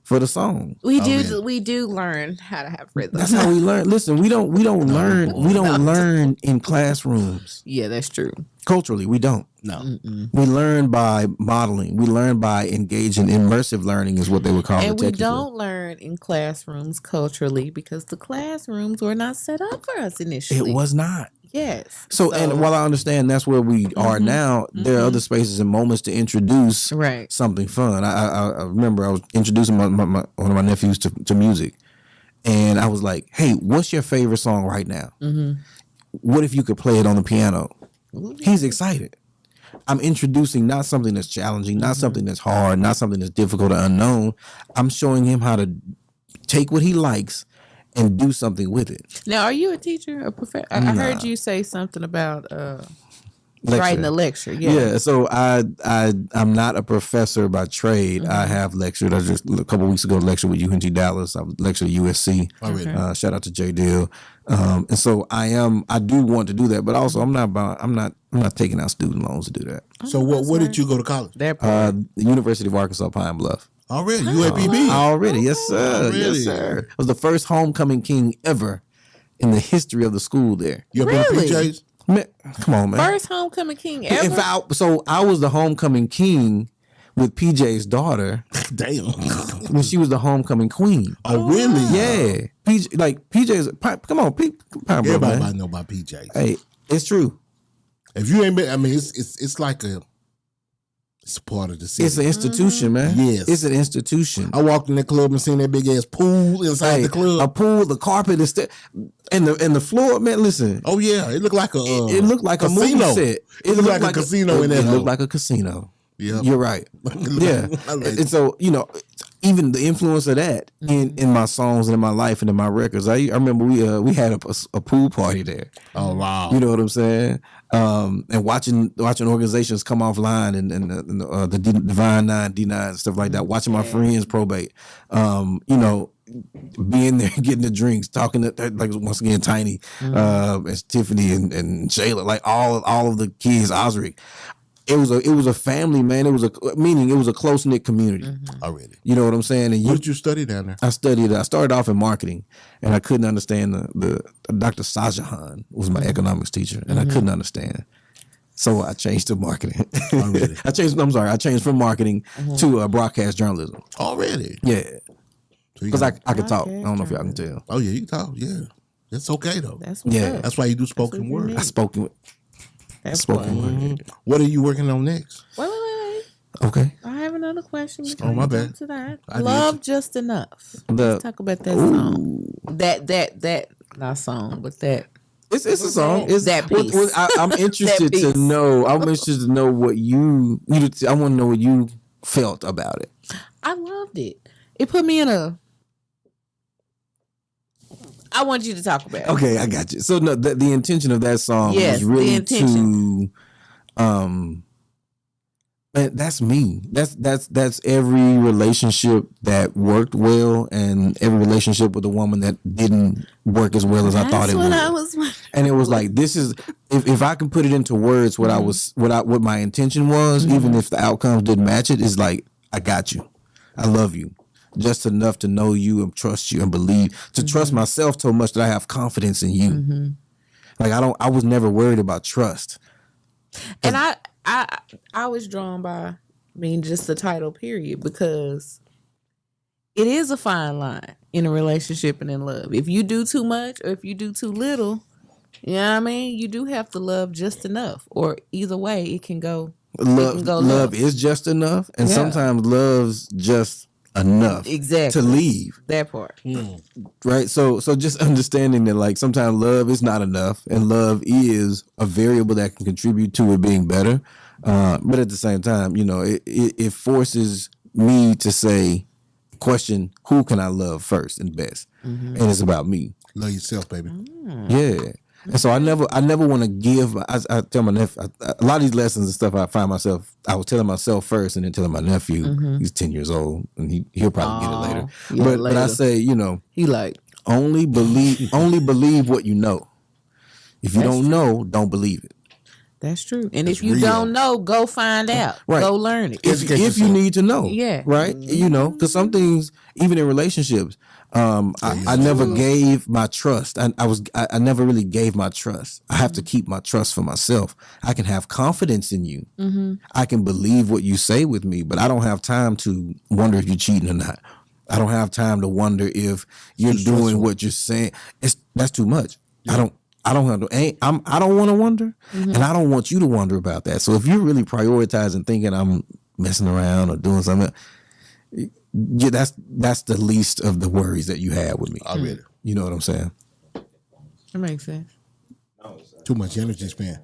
[SPEAKER 5] for the song.
[SPEAKER 3] We do learn how to have rhythm.
[SPEAKER 5] That's how we learn. Listen, we don't learn in classrooms.
[SPEAKER 3] Yeah, that's true.
[SPEAKER 5] Culturally, we don't.
[SPEAKER 2] No.
[SPEAKER 5] We learn by modeling. We learn by engaging. Immersive learning is what they would call it.
[SPEAKER 3] And we don't learn in classrooms culturally because the classrooms were not set up for us initially.
[SPEAKER 5] It was not.
[SPEAKER 3] Yes.
[SPEAKER 5] So and while I understand that's where we are now, there are other spaces and moments to introduce something fun. I remember I was introducing one of my nephews to music, and I was like, "Hey, what's your favorite song right now? What if you could play it on the piano?" He's excited. I'm introducing not something that's challenging, not something that's hard, not something that's difficult or unknown. I'm showing him how to take what he likes and do something with it.
[SPEAKER 3] Now, are you a teacher, a professor? I heard you say something about writing a lecture.
[SPEAKER 5] Yeah. So I'm not a professor by trade. I have lectured. I just a couple weeks ago lectured with UNT Dallas. I lectured at USC. Shout out to J Dill. And so I do want to do that, but also I'm not taking out student loans to do that.
[SPEAKER 2] So what did you go to college?
[SPEAKER 5] The University of Arkansas Pine Bluff.
[SPEAKER 2] Already, UAPB.
[SPEAKER 5] Already, yes sir.
[SPEAKER 2] Already.
[SPEAKER 5] Yes sir. I was the first homecoming king ever in the history of the school there.
[SPEAKER 2] You ever been to PJs?
[SPEAKER 5] Man, come on, man.
[SPEAKER 3] First homecoming king ever.
[SPEAKER 5] In fact, so I was the homecoming king with PJ's daughter.
[SPEAKER 2] Damn.
[SPEAKER 5] When she was the homecoming queen.
[SPEAKER 2] Oh, really?
[SPEAKER 5] Yeah. PJ's. Come on,
[SPEAKER 2] everybody know about PJs.
[SPEAKER 5] Hey, it's true.
[SPEAKER 2] If you ain't been, it's like it's a part of the city.
[SPEAKER 5] It's an institution, man.
[SPEAKER 2] Yes.
[SPEAKER 5] It's an institution.
[SPEAKER 2] I walked in the club and seen that big ass pool inside the club.
[SPEAKER 5] A pool, the carpet is and the floor, man, listen.
[SPEAKER 2] Oh yeah, it looked like
[SPEAKER 5] it looked like
[SPEAKER 2] casino.
[SPEAKER 5] A movie set.
[SPEAKER 2] It looked like a casino in there.
[SPEAKER 5] It looked like a casino.
[SPEAKER 2] Yeah.
[SPEAKER 5] You're right. Yeah. And so, you know, even the influence of that in my songs and in my life and in my records. I remember we had a pool party there.
[SPEAKER 2] Oh wow.
[SPEAKER 5] You know what I'm saying? And watching organizations come offline and the Divine 9, D9 and stuff like that. Watching my friends probate. You know, being there, getting the drinks, talking to, like, once again, Tiny, and Tiffany and Shayla, like all of the kids, Osric. It was a family, man. It was a close knit community.
[SPEAKER 2] Already.
[SPEAKER 5] You know what I'm saying? And
[SPEAKER 2] what did you study down there?
[SPEAKER 5] I started off in marketing, and I couldn't understand the Dr. Sajahan was my economics teacher, and I couldn't understand. So I changed to marketing.
[SPEAKER 2] Already.
[SPEAKER 5] I changed from marketing to broadcast journalism.
[SPEAKER 2] Already.
[SPEAKER 5] Yeah. Because I could talk.
[SPEAKER 3] Okay,
[SPEAKER 5] I don't know if y'all can tell.
[SPEAKER 2] Oh yeah, you can talk. Yeah. That's okay though.
[SPEAKER 3] That's what's
[SPEAKER 5] Yeah.
[SPEAKER 3] up.
[SPEAKER 2] That's why you do spoken word.
[SPEAKER 5] I spoke with.
[SPEAKER 3] That
[SPEAKER 5] Spoken
[SPEAKER 3] part.
[SPEAKER 5] word.
[SPEAKER 2] What are you working on next?
[SPEAKER 3] Wait.
[SPEAKER 5] Okay.
[SPEAKER 3] I have another question.
[SPEAKER 2] Oh, my bad.
[SPEAKER 3] To that.
[SPEAKER 2] I did.
[SPEAKER 3] Love Just Enough. Let's talk about that song. That not song, but that.
[SPEAKER 5] It's a song. It's
[SPEAKER 3] that piece.
[SPEAKER 5] I'm interested
[SPEAKER 3] That
[SPEAKER 5] to
[SPEAKER 3] piece.
[SPEAKER 5] know. I'm interested to know what you. I want to know what you felt about it.
[SPEAKER 3] I loved it. It put me in a. I want you to talk about it.
[SPEAKER 5] Okay, I got you. So no, the intention of that song
[SPEAKER 3] Yes,
[SPEAKER 5] was really
[SPEAKER 3] the intention.
[SPEAKER 5] to, man, that's me. That's every relationship that worked well, and every relationship with a woman that didn't work as well as I thought it would.
[SPEAKER 3] I was.
[SPEAKER 5] And it was like, this is if I can put it into words, what I was, what my intention was, even if the outcomes didn't match it, is like, I got you, I love you, just enough to know you and trust you and believe, to trust myself so much that I have confidence in you. Like I was never worried about trust.
[SPEAKER 3] And I was drawn by, just the title period, because it is a fine line in a relationship and in love. If you do too much or if you do too little, you know what I mean? You do have to love just enough, or either way it can go.
[SPEAKER 5] Love is just enough, and sometimes love's just enough
[SPEAKER 3] exactly
[SPEAKER 5] to leave.
[SPEAKER 3] That part.
[SPEAKER 5] Right. So just understanding that, like, sometimes love is not enough, and love is a variable that can contribute to it being better. But at the same time, it forces me to question, who can I love first and best? And it's about me.
[SPEAKER 2] Love yourself, baby.
[SPEAKER 5] Yeah. And so I never want to give. I tell my nephew a lot of these lessons and stuff. I was telling myself first, and then telling my nephew. He's 10 years old, and he'll probably get it later. But I say,
[SPEAKER 3] he like
[SPEAKER 5] only believe what you know. If you don't know, don't believe it.
[SPEAKER 3] That's true. And if you don't know, go find out.
[SPEAKER 5] Right.
[SPEAKER 3] Go learn it.
[SPEAKER 5] If you need to know.
[SPEAKER 3] Yeah.
[SPEAKER 5] Right. Because some things, even in relationships, I never gave my trust. I never really gave my trust. I have to keep my trust for myself. I can have confidence in you. I can believe what you say with me, but I don't have time to wonder if you're cheating or not. I don't have time to wonder if you're doing what you're saying. That's too much. Yeah. I don't want to wonder, and I don't want you to wonder about that. So if you're really prioritizing thinking I'm messing around or doing something, that's the least of the worries that you have with me.
[SPEAKER 2] I read it.
[SPEAKER 5] You know what I'm saying?
[SPEAKER 3] That makes sense.
[SPEAKER 2] Too much energy spent.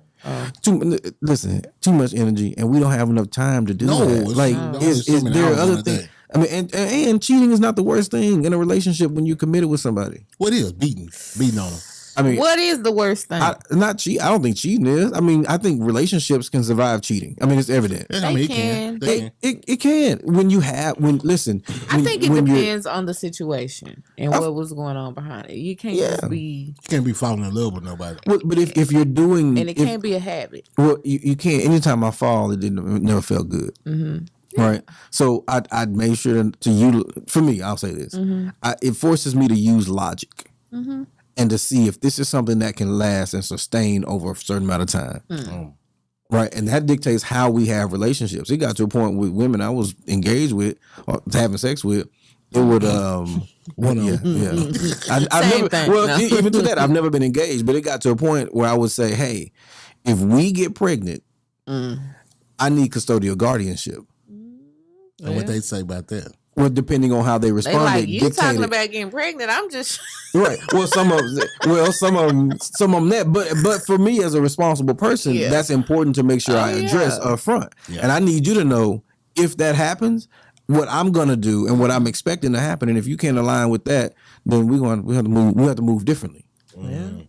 [SPEAKER 5] Too much energy, and we don't have enough time to do that. Like, there are other things. I mean, and cheating is not the worst thing in a relationship when you're committed with somebody.
[SPEAKER 2] What is beating on them?
[SPEAKER 5] I mean,
[SPEAKER 3] what is the worst thing?
[SPEAKER 5] Not cheat. I don't think cheating is. I mean, I think relationships can survive cheating. I mean, it's evident.
[SPEAKER 2] Yeah, I mean,
[SPEAKER 5] it can. Listen.
[SPEAKER 3] I think it depends on the situation and what was going on behind it. You can't just be.
[SPEAKER 2] You can't be falling in love with nobody.
[SPEAKER 5] But if you're doing,
[SPEAKER 3] and it can't be a habit.
[SPEAKER 5] Well, you can't. Anytime I fall, it never felt good. Right. So I'd make sure to you. For me, I'll say this. It forces me to use logic. And to see if this is something that can last and sustain over a certain amount of time. Right. And that dictates how we have relationships. It got to a point with women I was engaged with or having sex with. It would even to that, I've never been engaged, but it got to a point where I would say, hey, if we get pregnant, I need custodial guardianship.
[SPEAKER 2] And what they say about that?
[SPEAKER 5] Well, depending on how they responded,
[SPEAKER 3] like, you talking about getting pregnant? I'm just
[SPEAKER 5] right. Well, some of them that, but for me as a responsible person, that's important to make sure I address up front. Yeah. And I need you to know if that happens, what I'm gonna do and what I'm expecting to happen. And if you can't align with that, then we have to move differently. And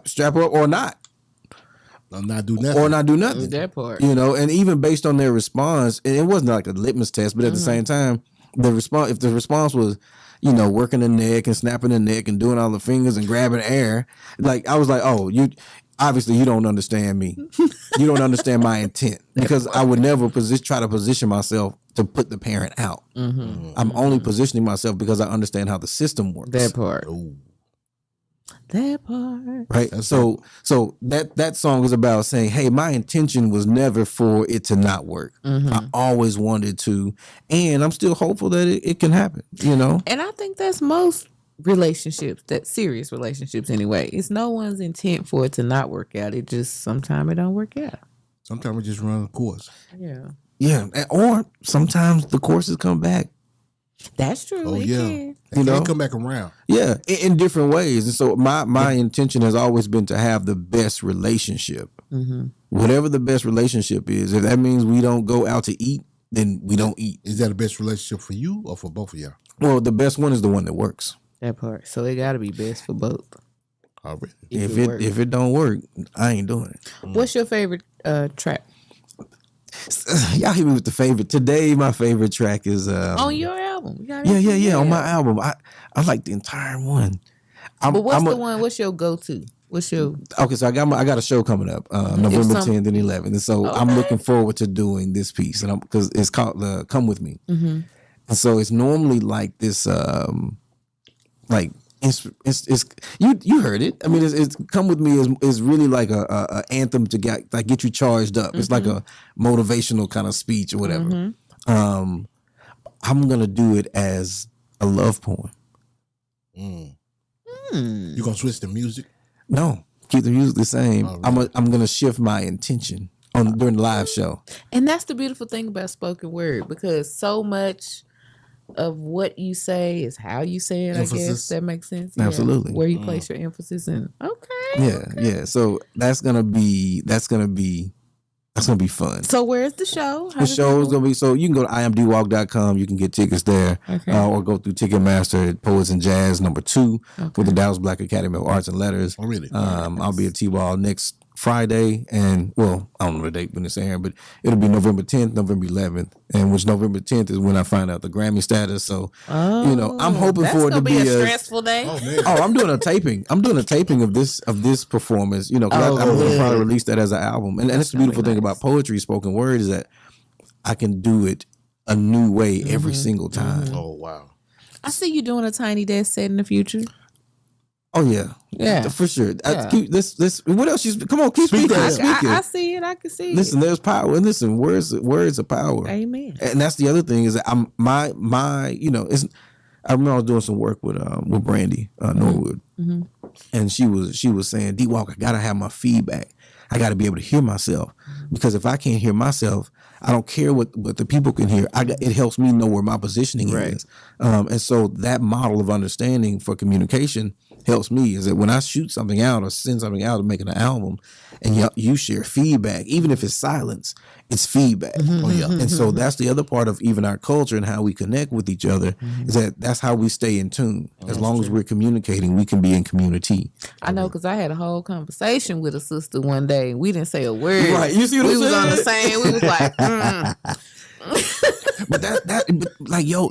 [SPEAKER 5] strap up or not.
[SPEAKER 2] Or not do nothing.
[SPEAKER 3] That part.
[SPEAKER 5] And even based on their response, and it wasn't like a litmus test, but at the same time, if the response was, working the neck and snapping the neck and doing all the fingers and grabbing air, like I was like, oh, you don't understand me. You don't understand my intent, because I would never try to position myself to put the parent out. I'm only positioning myself because I understand how the system works.
[SPEAKER 3] That part. Ooh. That part.
[SPEAKER 5] Right. So that song is about saying, hey, my intention was never for it to not work. I always wanted to, and I'm still hopeful that it can happen,
[SPEAKER 3] And I think that's most relationships, that serious relationships anyway, it's no one's intent for it to not work out. It just sometimes it don't work out.
[SPEAKER 2] Sometimes we just run a course.
[SPEAKER 3] Yeah.
[SPEAKER 5] Yeah. Or sometimes the courses come back.
[SPEAKER 3] That's true.
[SPEAKER 2] Oh,
[SPEAKER 3] It
[SPEAKER 2] yeah.
[SPEAKER 3] can.
[SPEAKER 2] They can't come back around.
[SPEAKER 5] Yeah. In different ways. And so my intention has always been to have the best relationship.
[SPEAKER 3] Mm-hmm.
[SPEAKER 5] Whatever the best relationship is. If that means we don't go out to eat, then we don't eat.
[SPEAKER 2] Is that the best relationship for you or for both of y'all?
[SPEAKER 5] Well, the best one is the one that works.
[SPEAKER 3] That part. So it got to be best for both.
[SPEAKER 2] Already.
[SPEAKER 5] If it don't work, I ain't doing it.
[SPEAKER 3] What's your favorite track?
[SPEAKER 5] Y'all hit me with the favorite. Today, my favorite track is
[SPEAKER 3] On your album. You gotta
[SPEAKER 5] Yeah. On my album, I like the entire one.
[SPEAKER 3] But the one? What's your go-to? What's your?
[SPEAKER 5] Okay, so I got a show coming up November 10th and 11th, and so I'm looking forward to doing this piece, and because it's called "Come With Me," and so it's normally like this, like it's you heard it. I mean, it's "Come With Me" is really like a anthem to get you charged up. It's like a motivational kind of speech or whatever. I'm gonna do it as a love poem.
[SPEAKER 2] You gonna switch the music?
[SPEAKER 5] No, keep the music the same.
[SPEAKER 2] Oh, really?
[SPEAKER 5] I'm gonna shift my intention during the live show.
[SPEAKER 3] And that's the beautiful thing about spoken word, because so much of what you say is how you say it.
[SPEAKER 2] Emphasis.
[SPEAKER 3] I guess that makes sense.
[SPEAKER 5] Absolutely.
[SPEAKER 3] Where you place your emphasis in. Okay.
[SPEAKER 5] Yeah. So that's gonna be fun.
[SPEAKER 3] So where's the show?
[SPEAKER 5] The show is gonna be, so you can go to imdwalk.com. You can get tickets there, or go through Ticketmaster at Poets and Jazz #2 with the Dallas Black Academy of Arts and Letters.
[SPEAKER 2] Oh, really?
[SPEAKER 5] I'll be at T-Ball next Friday, and well, I don't know the date when it's airing, but it'll be November 10th, November 11th, and which November 10th is when I find out the Grammy status. So I'm hoping for it to be
[SPEAKER 3] a stressful day.
[SPEAKER 2] Oh, man.
[SPEAKER 5] I'm doing a taping. I'm doing a taping of this performance. You know, 'cause I'm going to probably release that as an album. And that's the beautiful thing about poetry, spoken word, is that I can do it a new way every single time.
[SPEAKER 2] Oh, wow.
[SPEAKER 3] I see you doing a Tiny Desk set in the future.
[SPEAKER 5] Oh yeah, for sure. This. What else? Come on, keep speaking.
[SPEAKER 3] I see it. I can see
[SPEAKER 5] Listen, there's power, and listen, words are power.
[SPEAKER 3] Amen.
[SPEAKER 5] And that's the other thing, is that I'm my it's. I remember I was doing some work with Brandy Norwood, and she was saying, D Walk, I gotta have my feedback. I gotta be able to hear myself, because if I can't hear myself, I don't care what the people can hear. It helps me know where my positioning is. And so that model of understanding for communication helps me, is that when I shoot something out or send something out and making an album, and you share feedback, even if it's silence, it's feedback.
[SPEAKER 2] Oh, yeah.
[SPEAKER 5] And so that's the other part of even our culture and how we connect with each other, is that's how we stay in tune. As long as we're communicating, we can be in community.
[SPEAKER 3] I know, because I had a whole conversation with a sister one day. We didn't say a word.
[SPEAKER 5] Right. You see what
[SPEAKER 3] we
[SPEAKER 5] I'm
[SPEAKER 3] was
[SPEAKER 5] saying?
[SPEAKER 3] on the same. We was like,
[SPEAKER 5] But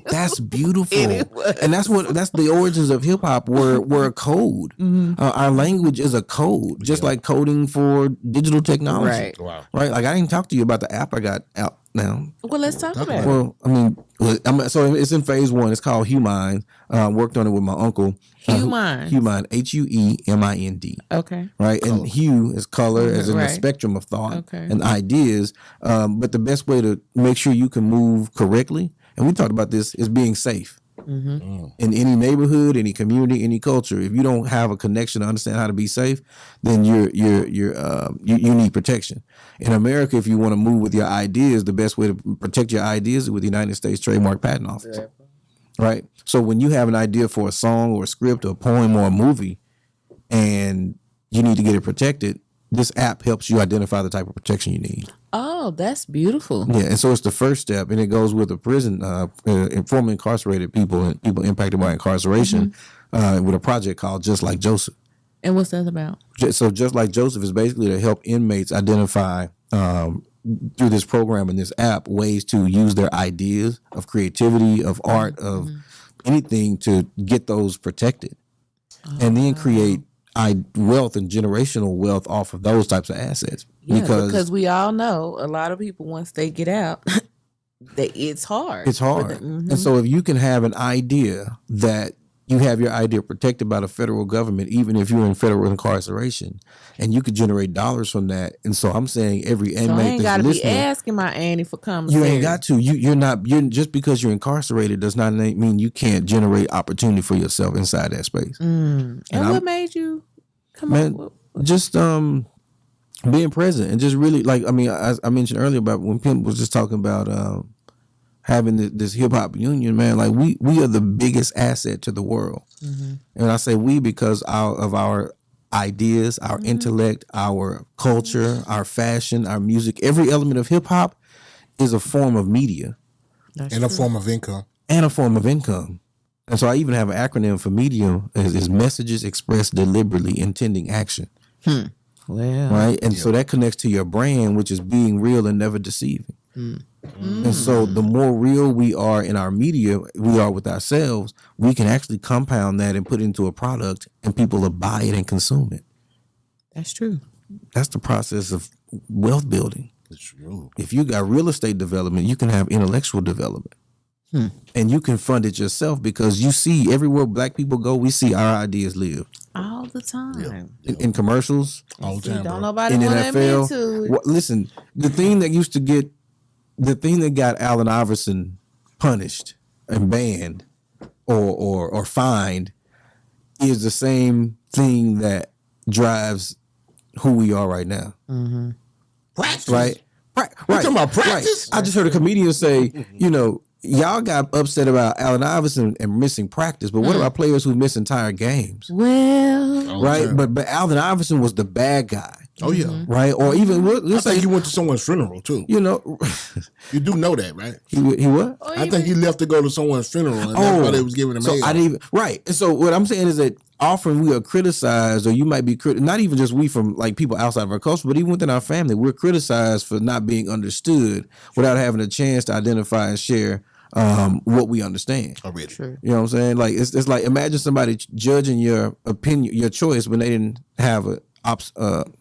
[SPEAKER 5] that's beautiful.
[SPEAKER 3] It was.
[SPEAKER 5] And that's the origins of hip hop were a code. Our language is a code, just like coding for digital technology.
[SPEAKER 3] Right.
[SPEAKER 2] Wow.
[SPEAKER 5] Right. Like, I didn't talk to you about the app I got out now.
[SPEAKER 3] well, let's talk about it.
[SPEAKER 5] Well, I mean, so it's in phase 1. It's called Humind. Worked on it with my uncle.
[SPEAKER 3] Humind.
[SPEAKER 5] Humind. HUEMIND.
[SPEAKER 3] Okay.
[SPEAKER 5] Right. And hue is color, as in the
[SPEAKER 3] Right.
[SPEAKER 5] spectrum of thought
[SPEAKER 3] Okay.
[SPEAKER 5] and ideas. But the best way to make sure you can move correctly, and we talked about this, is being safe. In any neighborhood, any community, any culture, if you don't have a connection to understand how to be safe, then you need protection. In America, if you want to move with your ideas, the best way to protect your ideas is with the United States Trademark Patent Office. Right? So when you have an idea for a song or a script or a poem or a movie, and you need to get it protected, this app helps you identify the type of protection you need.
[SPEAKER 3] Oh, that's beautiful.
[SPEAKER 5] Yeah, and so it's the first step, and it goes with the prison, formerly incarcerated people and people impacted by incarceration, with a project called Just Like Joseph.
[SPEAKER 3] And what's that about?
[SPEAKER 5] So Just Like Joseph is basically to help inmates identify, through this program and this app, ways to use their ideas of creativity, of art, of anything, to get those protected, and then create wealth and generational wealth off of those types of assets.
[SPEAKER 3] Yeah, because we all know a lot of people, once they get out, it's hard.
[SPEAKER 5] It's hard. And so if you can have an idea that you have your idea protected by the federal government, even if you're in federal incarceration, and you could generate dollars from that. And so I'm saying every
[SPEAKER 3] So I
[SPEAKER 5] inmate
[SPEAKER 3] ain't
[SPEAKER 5] that's
[SPEAKER 3] got to be
[SPEAKER 5] listening,
[SPEAKER 3] asking my auntie for commissary.
[SPEAKER 5] you ain't got to. You're not. You're just because you're incarcerated does not mean you can't generate opportunity for yourself inside that space.
[SPEAKER 3] And what made you come
[SPEAKER 5] Man,
[SPEAKER 3] up with?
[SPEAKER 5] just being present and just really like. I mean, I mentioned earlier about when Pimp was just talking about having this hip hop union. Man, like we are the biggest asset to the world, and I say we because of our ideas, our intellect, our culture, our fashion, our music. Every element of hip hop is a form of media
[SPEAKER 2] And a form of income.
[SPEAKER 5] and a form of income. And so I even have an acronym for medium is messages expressed deliberately, intending action.
[SPEAKER 3] Well,
[SPEAKER 5] Right. And so that connects to your brand, which is being real and never deceiving. And so the more real we are in our media, we are with ourselves, we can actually compound that and put it into a product and people will buy it and consume it.
[SPEAKER 3] that's true.
[SPEAKER 5] That's the process of wealth building.
[SPEAKER 2] It's true.
[SPEAKER 5] If you got real estate development, you can have intellectual development. And you can fund it yourself because you see everywhere black people go, we see our ideas live.
[SPEAKER 3] All the time.
[SPEAKER 5] In commercials,
[SPEAKER 2] All the
[SPEAKER 3] See,
[SPEAKER 2] time,
[SPEAKER 3] don't
[SPEAKER 2] bro.
[SPEAKER 3] nobody
[SPEAKER 5] in
[SPEAKER 3] want to admit
[SPEAKER 5] NFL.
[SPEAKER 3] to it.
[SPEAKER 5] Listen, the thing that got Allen Iverson punished and banned or fined is the same thing that drives who we are right now.
[SPEAKER 2] Practice.
[SPEAKER 5] Right? Right.
[SPEAKER 2] You talking about practice?
[SPEAKER 5] I just heard a comedian say, y'all got upset about Allen Iverson and missing practice, but what about players who miss entire games?
[SPEAKER 3] Well,
[SPEAKER 5] Right?
[SPEAKER 2] Okay.
[SPEAKER 5] But Allen Iverson was the bad guy.
[SPEAKER 2] Oh, yeah.
[SPEAKER 5] Right? Or even
[SPEAKER 2] I
[SPEAKER 5] let's say
[SPEAKER 2] think he went to someone's funeral, too.
[SPEAKER 5] you know
[SPEAKER 2] You do know that, right?
[SPEAKER 5] he what?
[SPEAKER 2] I think he left to go to someone's funeral, and that's why they was giving him
[SPEAKER 5] so
[SPEAKER 2] hell.
[SPEAKER 5] I didn't even right. And so what I'm saying is that often we are criticized, or you might be not even just we from like people outside of our culture, but even within our family, we're criticized for not being understood without having a chance to identify and share what we understand.
[SPEAKER 2] Already.
[SPEAKER 3] true.
[SPEAKER 5] You know what I'm saying? Like it's like imagine somebody judging your opinion, your choice when they didn't have a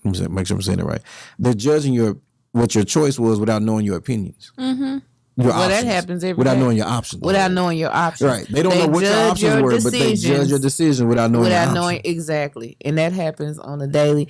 [SPEAKER 5] make sure I'm saying it right. They're judging what your choice was without knowing your opinions. Your
[SPEAKER 3] Well, that
[SPEAKER 5] options,
[SPEAKER 3] happens every
[SPEAKER 5] without
[SPEAKER 3] day.
[SPEAKER 5] knowing your options.
[SPEAKER 3] Without knowing your options.
[SPEAKER 5] Right. They don't know what your
[SPEAKER 3] judge
[SPEAKER 5] options were, but they judge your decision without knowing your
[SPEAKER 3] without
[SPEAKER 5] options.
[SPEAKER 3] knowing exactly, and that happens on a daily.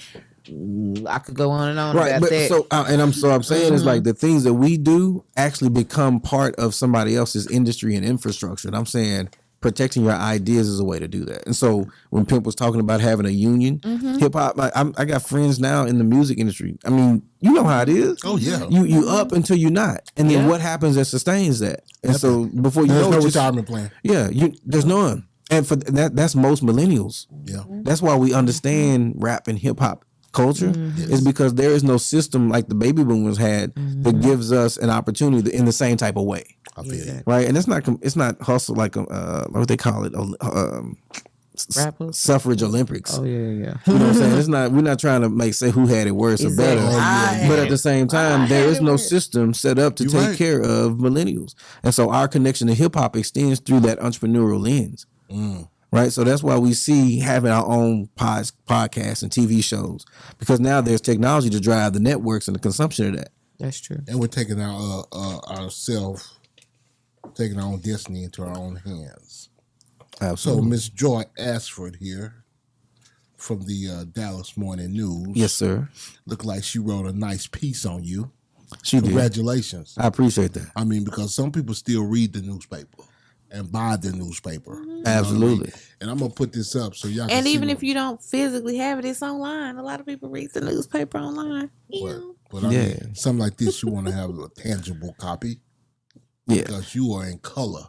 [SPEAKER 3] I could go on and on
[SPEAKER 5] Right,
[SPEAKER 3] about
[SPEAKER 5] but
[SPEAKER 3] that.
[SPEAKER 5] I'm saying is like the things that we do actually become part of somebody else's industry and infrastructure. And I'm saying protecting your ideas is a way to do that. And so when Pimp was talking about having a union, hip hop, I got friends now in the music industry. I mean, you know how it is.
[SPEAKER 2] Oh, yeah.
[SPEAKER 5] You up until you're not, and then
[SPEAKER 3] Yeah.
[SPEAKER 5] what happens that sustains that? And so before you
[SPEAKER 2] There's
[SPEAKER 5] know,
[SPEAKER 2] no
[SPEAKER 5] it just-
[SPEAKER 2] retirement plan.
[SPEAKER 5] yeah, there's none. And for that's most millennials.
[SPEAKER 2] Yeah.
[SPEAKER 5] That's why we understand rap and hip hop culture is because there is no system like the baby boomers had that gives us an opportunity in the same type of way,
[SPEAKER 2] I feel you.
[SPEAKER 5] right? And it's not hustle like what they call it,
[SPEAKER 3] Rappers?
[SPEAKER 5] suffrage Olympics.
[SPEAKER 3] Oh yeah.
[SPEAKER 5] You know what I'm saying? It's not. We're not trying to say who had it worse or better.
[SPEAKER 3] Exactly.
[SPEAKER 5] But at the same time, there is no system set up to
[SPEAKER 2] You're
[SPEAKER 5] take
[SPEAKER 2] right.
[SPEAKER 5] care of millennials, and so our connection to hip hop extends through that entrepreneurial lens. Right, so that's why we see having our own podcasts and TV shows, because now there's technology to drive the networks and the consumption of that.
[SPEAKER 3] That's true.
[SPEAKER 2] And we're taking our own destiny into our own hands. So
[SPEAKER 5] Absolutely.
[SPEAKER 2] Miss Joy Ashford here from the Dallas Morning News.
[SPEAKER 5] Yes, sir.
[SPEAKER 2] Looked like she wrote a nice piece on you.
[SPEAKER 5] She did.
[SPEAKER 2] Congratulations.
[SPEAKER 5] I appreciate that.
[SPEAKER 2] I mean, because some people still read the newspaper and buy the newspaper. You know what I
[SPEAKER 5] Absolutely.
[SPEAKER 2] mean? And I'm gonna put this up so y'all can
[SPEAKER 3] And
[SPEAKER 2] see
[SPEAKER 3] even
[SPEAKER 2] what-
[SPEAKER 3] if you don't physically have it, it's online. A lot of people read the newspaper online.
[SPEAKER 2] but I
[SPEAKER 5] Yeah.
[SPEAKER 2] mean, something like this, you want to have a tangible copy
[SPEAKER 5] Yeah.
[SPEAKER 2] because you are in color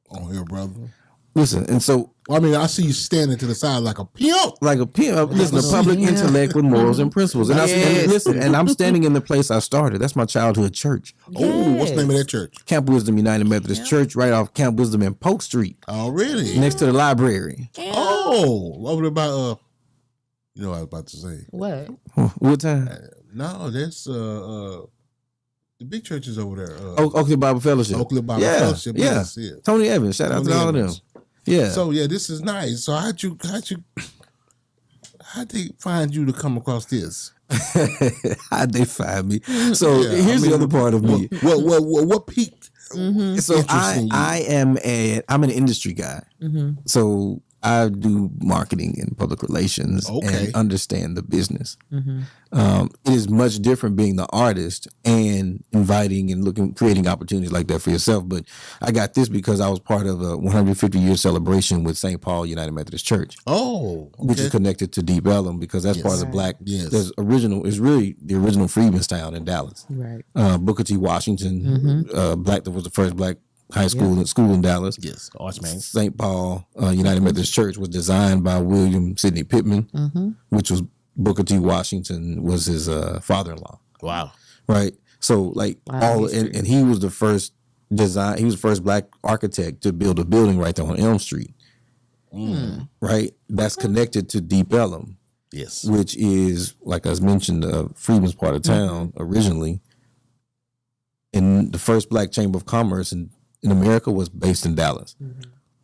[SPEAKER 2] on here, brother.
[SPEAKER 5] Listen, and so
[SPEAKER 2] I mean, I see you standing to the side like a pimp.
[SPEAKER 5] like a pimp, listen, a public
[SPEAKER 3] Yeah.
[SPEAKER 5] intellect with morals and principles. And,
[SPEAKER 3] Yes.
[SPEAKER 5] and I'm standing in the place I started. That's my childhood church,
[SPEAKER 2] Oh, what's the name of that church?
[SPEAKER 5] Camp Wisdom United Methodist Church, right off Camp Wisdom in Polk Street,
[SPEAKER 2] Already.
[SPEAKER 5] next to the library.
[SPEAKER 2] Oh, over there by you know what I was about to say.
[SPEAKER 3] What?
[SPEAKER 5] What time?
[SPEAKER 2] No, that's the big church is over there.
[SPEAKER 5] Oakley Bible Fellowship.
[SPEAKER 2] Oakley Bible
[SPEAKER 5] yeah,
[SPEAKER 2] Fellowship.
[SPEAKER 5] Yeah.
[SPEAKER 2] Yes, yes.
[SPEAKER 5] Tony Evans. Shout out
[SPEAKER 2] Tony
[SPEAKER 5] to all
[SPEAKER 2] Evans.
[SPEAKER 5] of them. Yeah.
[SPEAKER 2] So yeah, this is nice. So how'd they find you to come across this?
[SPEAKER 5] How'd they find me? So
[SPEAKER 2] Yeah,
[SPEAKER 5] here's
[SPEAKER 2] I mean,
[SPEAKER 5] the other part of me.
[SPEAKER 2] What peaked?
[SPEAKER 5] So
[SPEAKER 2] Interesting.
[SPEAKER 5] I'm an industry guy. So I do marketing and public relations and understand the business. It is much different being the artist and inviting and creating opportunities like that for yourself. But I got this because I was part of a 150-year celebration with St. Paul United Methodist Church. Which is connected to Deep Ellum because that's part of the black. There's it's really the original Freedmanstown in Dallas.
[SPEAKER 3] Right.
[SPEAKER 5] Booker T. Washington, that was the first black high school in Dallas.
[SPEAKER 2] Yes, Archman.
[SPEAKER 5] St. Paul United Methodist Church was designed by William Sidney Pittman, which was Booker T. Washington was his father-in-law.
[SPEAKER 2] Wow.
[SPEAKER 5] Right. So and he was the first he was the first black architect to build a building right there on Elm Street. Right. That's connected to Deep Ellum.
[SPEAKER 2] Yes.
[SPEAKER 5] Which is, like I mentioned, Freedman's part of town originally. And the first black chamber of commerce in America was based in Dallas.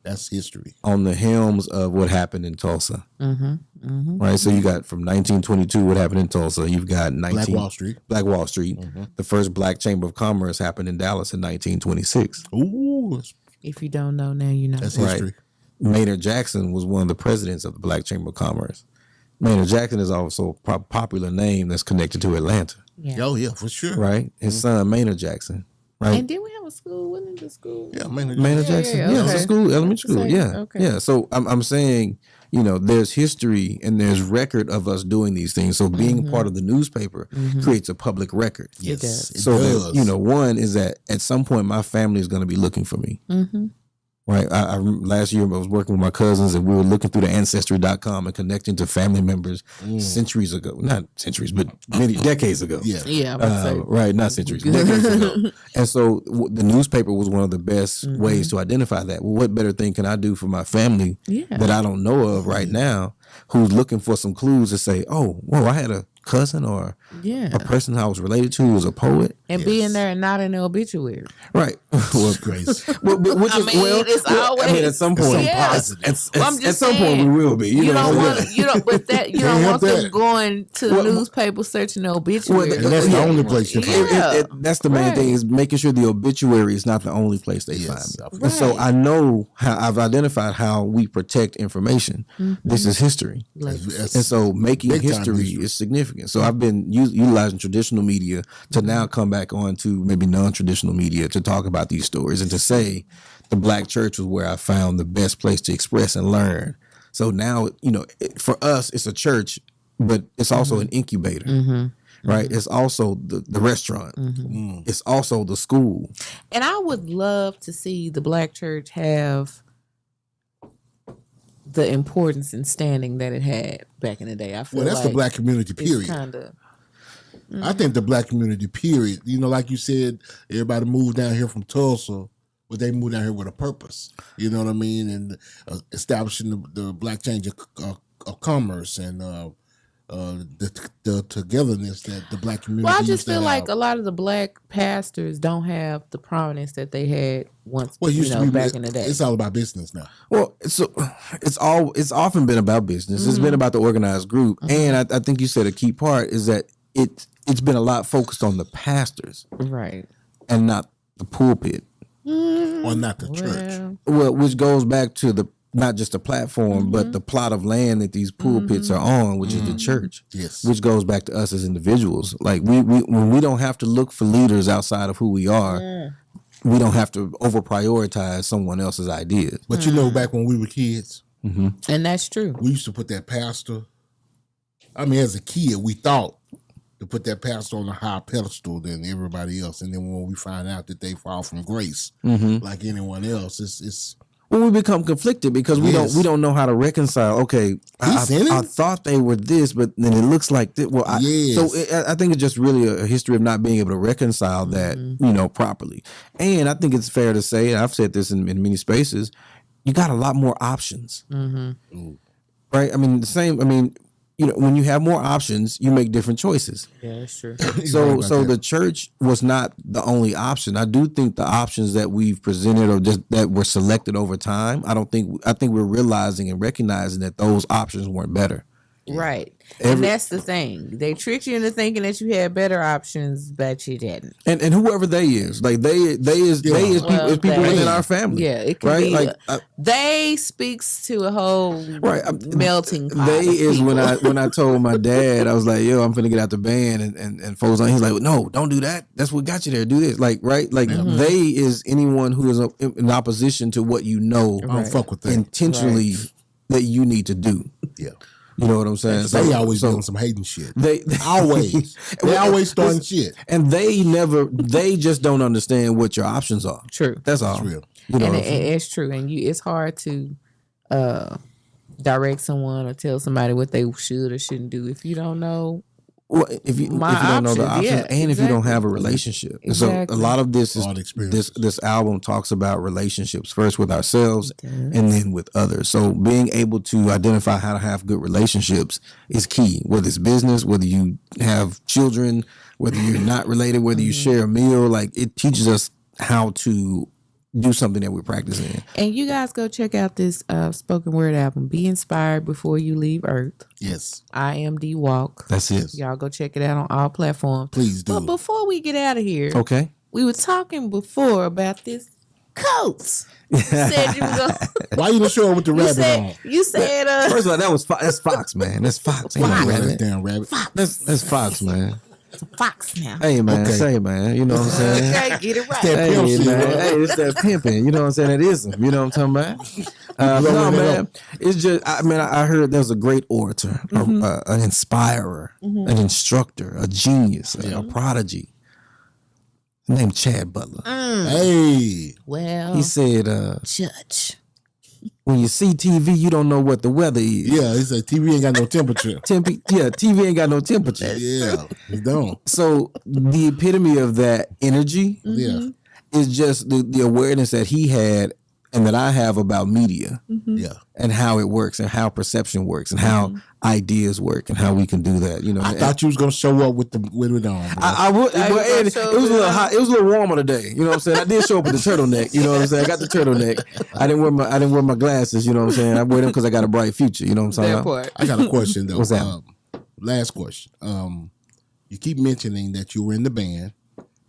[SPEAKER 2] That's history.
[SPEAKER 5] On the helms of what happened in Tulsa. Right? So you got from 1922 what happened in Tulsa. You've got
[SPEAKER 2] Black Wall Street.
[SPEAKER 5] Black Wall Street. The first black chamber of commerce happened in Dallas in 1926.
[SPEAKER 2] Ooh.
[SPEAKER 3] If you don't know now, you know.
[SPEAKER 2] That's history.
[SPEAKER 5] Right. Maynard Jackson was one of the presidents of the Black Chamber of Commerce. Maynard Jackson is also a popular name that's connected to Atlanta.
[SPEAKER 3] Yeah.
[SPEAKER 2] Oh, yeah, for sure.
[SPEAKER 5] Right? His son, Maynard Jackson. Right?
[SPEAKER 3] And then we have a school. Wasn't it the school?
[SPEAKER 2] Yeah,
[SPEAKER 5] Maynard Jackson.
[SPEAKER 3] Yeah,
[SPEAKER 5] Yeah, it's a school, elementary school. Yeah.
[SPEAKER 3] Okay.
[SPEAKER 5] Yeah. So I'm saying, there's history and there's record of us doing these things. So being part of the newspaper creates a public record.
[SPEAKER 2] Yes,
[SPEAKER 3] it
[SPEAKER 5] so
[SPEAKER 2] does.
[SPEAKER 5] that, one is that at some point my family is going to be looking for me. Right. I last year I was working with my cousins and we were looking through the ancestry.com and connecting to family members centuries ago. Not centuries, but many decades ago.
[SPEAKER 3] Yeah.
[SPEAKER 5] Right. Not centuries, decades ago. And so the newspaper was one of the best ways to identify that. Well, what better thing can I do for my family that I don't know of right now who's looking for some clues to say, oh, whoa, I had a cousin or a person I was related to who was a poet.
[SPEAKER 3] And being there and not in the obituary.
[SPEAKER 5] Right.
[SPEAKER 2] Well, crazy.
[SPEAKER 3] It's always
[SPEAKER 5] at some point. At some point we will be.
[SPEAKER 3] You don't want them going to the newspaper searching the obituary.
[SPEAKER 2] And that's the only place you find.
[SPEAKER 5] That's the main thing is making sure the obituary is not the only place they find me. And so I know how I've identified how we protect information. This is history. And so making history is significant. So I've been utilizing traditional media to now come back on to maybe non-traditional media to talk about these stories and to say the black church was where I found the best place to express and learn. So now, for us, it's a church, but it's also an incubator, right? It's also the restaurant. It's also the school.
[SPEAKER 3] And I would love to see the black church have the importance and standing that it had back in the day. I feel
[SPEAKER 2] that's the black community, period. I think the black community, period. Like you said, everybody moved down here from Tulsa, but they moved down here with a purpose. You know what I mean? And establishing the black change of commerce and the togetherness that the black community.
[SPEAKER 3] Well, I just feel like a lot of the black pastors don't have the prominence that they had once. Well, back in the day.
[SPEAKER 2] It's all about business now.
[SPEAKER 5] Well, it's often been about business. It's been about the organized group, and I think you said a key part is that it's been a lot focused on the pastors,
[SPEAKER 3] right,
[SPEAKER 5] and not the pulpit,
[SPEAKER 2] or not the church.
[SPEAKER 5] Well, which goes back to not just the platform, but the plot of land that these pulpits are on, which is the church.
[SPEAKER 2] Yes,
[SPEAKER 5] which goes back to us as individuals. Like when we don't have to look for leaders outside of who we are. We don't have to over prioritize someone else's ideas.
[SPEAKER 2] But back when we were kids,
[SPEAKER 3] and that's true,
[SPEAKER 2] we used to put that pastor. I mean, as a kid, we thought to put that pastor on a higher pedestal than everybody else, and then when we find out that they fall from grace, like anyone else, it's.
[SPEAKER 5] Well, we become conflicted because we don't know how to reconcile. Okay, I thought they were this, but then it looks like this. Well, I think it's just really a history of not being able to reconcile that, properly. And I think it's fair to say, and I've said this in many spaces, you got a lot more options, right? I mean, when you have more options, you make different choices.
[SPEAKER 3] Yeah, that's true.
[SPEAKER 5] So the church was not the only option. I do think the options that we've presented or just that were selected over time, I think we're realizing and recognizing that those options weren't better.
[SPEAKER 3] Right. And that's the thing. They tricked you into thinking that you had better options, but you didn't.
[SPEAKER 5] And whoever they is, like they is people within our family.
[SPEAKER 3] Yeah, it can be. Like they speaks to a whole melting pot.
[SPEAKER 5] They is when I told my dad, I was like, yo, I'm finna get out the band and folks on. He's like, no, don't do that. That's what got you there. Do this. Like, right? Like they is anyone who is in opposition to what you know.
[SPEAKER 2] I don't fuck with that.
[SPEAKER 5] Intentionally that you need to do.
[SPEAKER 2] Yeah.
[SPEAKER 5] You know what I'm saying?
[SPEAKER 2] They always doing some hating shit. They always starting shit.
[SPEAKER 5] And they just don't understand what your options are.
[SPEAKER 3] True.
[SPEAKER 5] That's all.
[SPEAKER 2] It's real.
[SPEAKER 5] You know
[SPEAKER 3] it's true. And it's hard to direct someone or tell somebody what they should or shouldn't do if you don't know.
[SPEAKER 5] Well, if you don't know the options, and if you don't have a relationship.
[SPEAKER 3] Exactly.
[SPEAKER 5] So a lot of this is this album talks about relationships, first with ourselves and then with others. So being able to identify how to have good relationships is key, whether it's business, whether you have children, whether you're not related, whether you share a meal. Like, it teaches us how to do something that we're practicing.
[SPEAKER 3] And you guys go check out this spoken word album, Be Inspired Before You Leave Earth.
[SPEAKER 2] Yes.
[SPEAKER 3] IMD Walk.
[SPEAKER 5] That's it.
[SPEAKER 3] Y'all go check it out on all platforms.
[SPEAKER 2] Please do.
[SPEAKER 3] But before we get out of here,
[SPEAKER 5] Okay.
[SPEAKER 3] we were talking before about this coat. You said you were going
[SPEAKER 2] Why you didn't show up with the rabbit on?
[SPEAKER 3] You said
[SPEAKER 5] First of all, that's Fox, man. That's Fox. Ain't no rabbit.
[SPEAKER 2] Damn rabbit.
[SPEAKER 5] That's Fox, man.
[SPEAKER 3] it's a fox now.
[SPEAKER 5] Hey, man. Say, man. You know what I'm saying?
[SPEAKER 3] Okay, get it right.
[SPEAKER 2] That pimp
[SPEAKER 5] Hey,
[SPEAKER 2] shit,
[SPEAKER 5] man.
[SPEAKER 2] man.
[SPEAKER 5] Hey, it's that pimping. You know what I'm saying? It is him. You know what I'm talking about? No, man. It's just, I heard there's a great orator, an inspirer, an instructor, a genius, a prodigy named Chad Butler.
[SPEAKER 2] Hey.
[SPEAKER 3] Well,
[SPEAKER 5] He said,
[SPEAKER 3] judge.
[SPEAKER 5] when you see TV, you don't know what the weather is.
[SPEAKER 2] Yeah, he said TV ain't got no temperature.
[SPEAKER 5] TV ain't got no temperature.
[SPEAKER 2] Yeah, it don't.
[SPEAKER 5] So the epitome of that energy
[SPEAKER 2] Yeah,
[SPEAKER 5] is just the awareness that he had and that I have about media
[SPEAKER 2] yeah.
[SPEAKER 5] and how it works and how perception works and how ideas work and how we can do that. You know,
[SPEAKER 2] I thought you was gonna show up with it on. Bro.
[SPEAKER 5] I would, but it was a little hot. It was a little warmer today. You know what I'm saying? I did show up with the turtleneck. You know what I'm saying? I got the turtleneck. I didn't wear my glasses. You know what I'm saying? I wear them because I got a bright future. You know what I'm saying?
[SPEAKER 3] That part.
[SPEAKER 2] I got a question though.
[SPEAKER 5] What's that?
[SPEAKER 2] Last question. You keep mentioning that you were in the band.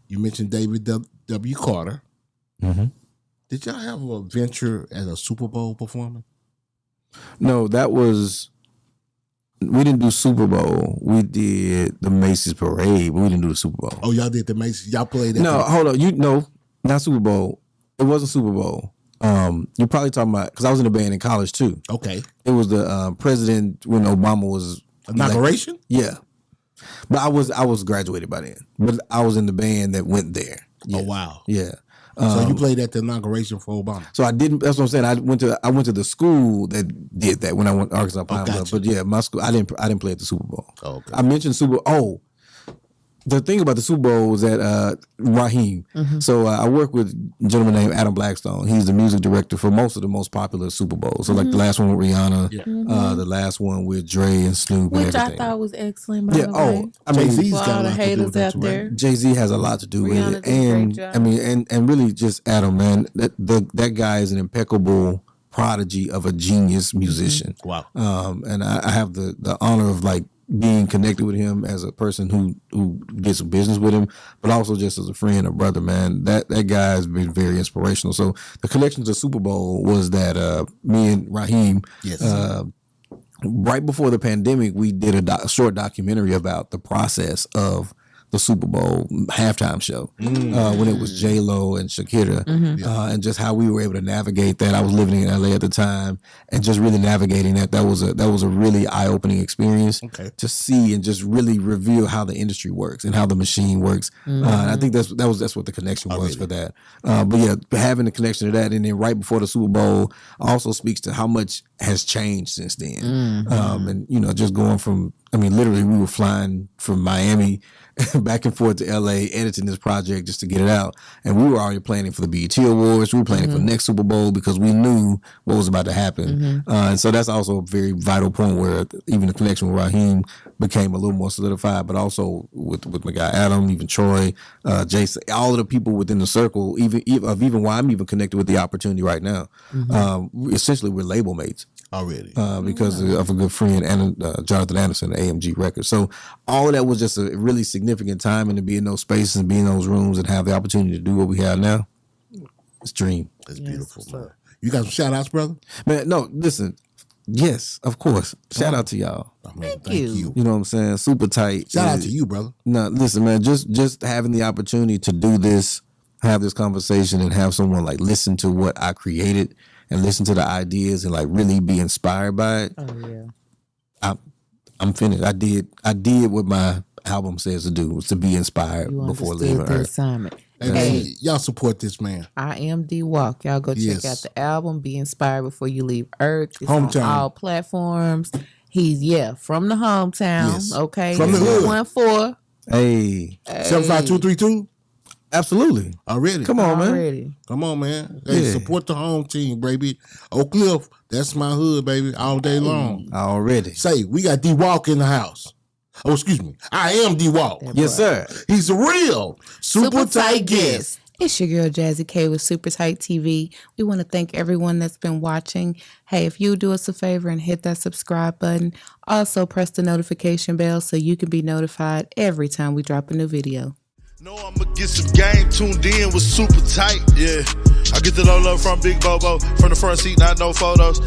[SPEAKER 2] You mentioned David W. Carter.
[SPEAKER 5] Mm-hmm.
[SPEAKER 2] Did y'all have a venture as a Super Bowl performer?
[SPEAKER 5] No, that was. We didn't do Super Bowl. We did the Macy's Parade, but we didn't do the Super Bowl.
[SPEAKER 2] Oh, y'all did the Macy's. Y'all played that.
[SPEAKER 5] No, hold on. Not Super Bowl. It wasn't Super Bowl. You're probably talking about, because I was in a band in college too.
[SPEAKER 2] Okay.
[SPEAKER 5] It was the president when Obama was
[SPEAKER 2] Inauguration?
[SPEAKER 5] Yeah. But I was graduated by then. But I was in the band that went there. Yeah.
[SPEAKER 2] Oh wow.
[SPEAKER 5] Yeah.
[SPEAKER 2] So you played at the inauguration for Obama.
[SPEAKER 5] So I didn't. That's what I'm saying. I went to the school that did that when I went to Arkansas Pine Bluff. But yeah, my school. I didn't play at the Super Bowl.
[SPEAKER 2] Oh, okay.
[SPEAKER 5] I mentioned Super. Oh, the thing about the Super Bowl was that Raheem. So I work with a gentleman named Adam Blackstone. He's the music director for most of the most popular Super Bowls. So like the last one with Rihanna, the last one with Dre and Snoop,
[SPEAKER 3] Which
[SPEAKER 5] and everything.
[SPEAKER 3] I thought was excellent. By the way.
[SPEAKER 5] I mean,
[SPEAKER 2] Jay-Z's
[SPEAKER 3] For all
[SPEAKER 2] got a
[SPEAKER 3] the
[SPEAKER 2] lot to do
[SPEAKER 3] haters
[SPEAKER 2] with that
[SPEAKER 3] out
[SPEAKER 2] too,
[SPEAKER 3] there.
[SPEAKER 2] right?
[SPEAKER 5] Jay-Z has a lot to do with
[SPEAKER 3] Rihanna
[SPEAKER 5] it.
[SPEAKER 3] did a great
[SPEAKER 5] And
[SPEAKER 3] job.
[SPEAKER 5] I mean, and really just Adam, man, that guy is an impeccable prodigy of a genius musician.
[SPEAKER 2] Wow.
[SPEAKER 5] And I have the honor of like being connected with him as a person who did some business with him, but also just as a friend or brother, man. That guy has been very inspirational. So the connection to the Super Bowl was that me and Raheem,
[SPEAKER 2] Yes.
[SPEAKER 5] right before the pandemic, we did a short documentary about the process of the Super Bowl halftime show when it was J-Lo and Shakira, and just how we were able to navigate that. I was living in LA at the time, and just really navigating that. That was a really eye-opening experience to see and just really reveal how the industry works and how the machine works. And I think that's what the connection was for that. But yeah, having the connection to that, and then right before the Super Bowl also speaks to how much has changed since then. And you know, just going from, I mean, literally, we were flying from Miami back and forth to LA, editing this project just to get it out. And we were already planning for the BET Awards. We were planning for the next Super Bowl because we knew what was about to happen. And so that's also a very vital point where even the connection with Raheem became a little more solidified, but also with my guy Adam, even Troy, Jason, all of the people within the circle, even why I'm even connected with the opportunity right now. Essentially, we're label mates.
[SPEAKER 2] Already.
[SPEAKER 5] Because of a good friend, and Jonathan Anderson, at AMG Records. So all of that was just a really significant time, and to be in those spaces and be in those rooms and have the opportunity to do what we have now, it's a dream.
[SPEAKER 2] It's beautiful, man. You got some shout outs, brother?
[SPEAKER 5] Man, no, listen. Yes, of course. Shout out to y'all.
[SPEAKER 2] Oh, man,
[SPEAKER 3] Thank you.
[SPEAKER 5] You know what I'm saying? Super tight.
[SPEAKER 2] Shout out to you, brother.
[SPEAKER 5] No, listen, man, just having the opportunity to do this, have this conversation, and have someone like listen to what I created and listen to the ideas and like really be inspired by it.
[SPEAKER 3] Oh yeah.
[SPEAKER 5] I'm finished. I did what my album says to do, was to be inspired
[SPEAKER 3] You
[SPEAKER 5] before
[SPEAKER 3] understood
[SPEAKER 5] leaving
[SPEAKER 3] the
[SPEAKER 5] Earth.
[SPEAKER 3] assignment.
[SPEAKER 2] Hey, man, y'all support this man.
[SPEAKER 3] I am D Walk. Y'all go check
[SPEAKER 2] Yes.
[SPEAKER 3] out the album. Be inspired before you leave Earth. It's
[SPEAKER 2] Hometown.
[SPEAKER 3] on all platforms. He's from the hometown.
[SPEAKER 2] Yes.
[SPEAKER 3] Okay,
[SPEAKER 2] From the hood.
[SPEAKER 3] 114.
[SPEAKER 5] Hey,
[SPEAKER 2] 75232?
[SPEAKER 5] absolutely.
[SPEAKER 2] Already.
[SPEAKER 5] Come on, man.
[SPEAKER 3] Already.
[SPEAKER 2] Come on, man. Hey,
[SPEAKER 5] Yeah.
[SPEAKER 2] support the home team, baby. Oak Cliff, that's my hood, baby, all day long.
[SPEAKER 5] Already.
[SPEAKER 2] Say, we got D Walk in the house. Oh, excuse me. I am D Walk.
[SPEAKER 5] Yes, sir.
[SPEAKER 2] He's a real super tight guest.
[SPEAKER 3] It's your girl Jazzy K with Super Tight TV. We want to thank everyone that's been watching. Hey, if you do us a favor and hit that subscribe button, also press the notification bell so you can be notified every time we drop a new video.
[SPEAKER 1] Know I'ma get some game tuned in with super tight, yeah. I get it all up from Big Bobo, from the front seat, not no photos.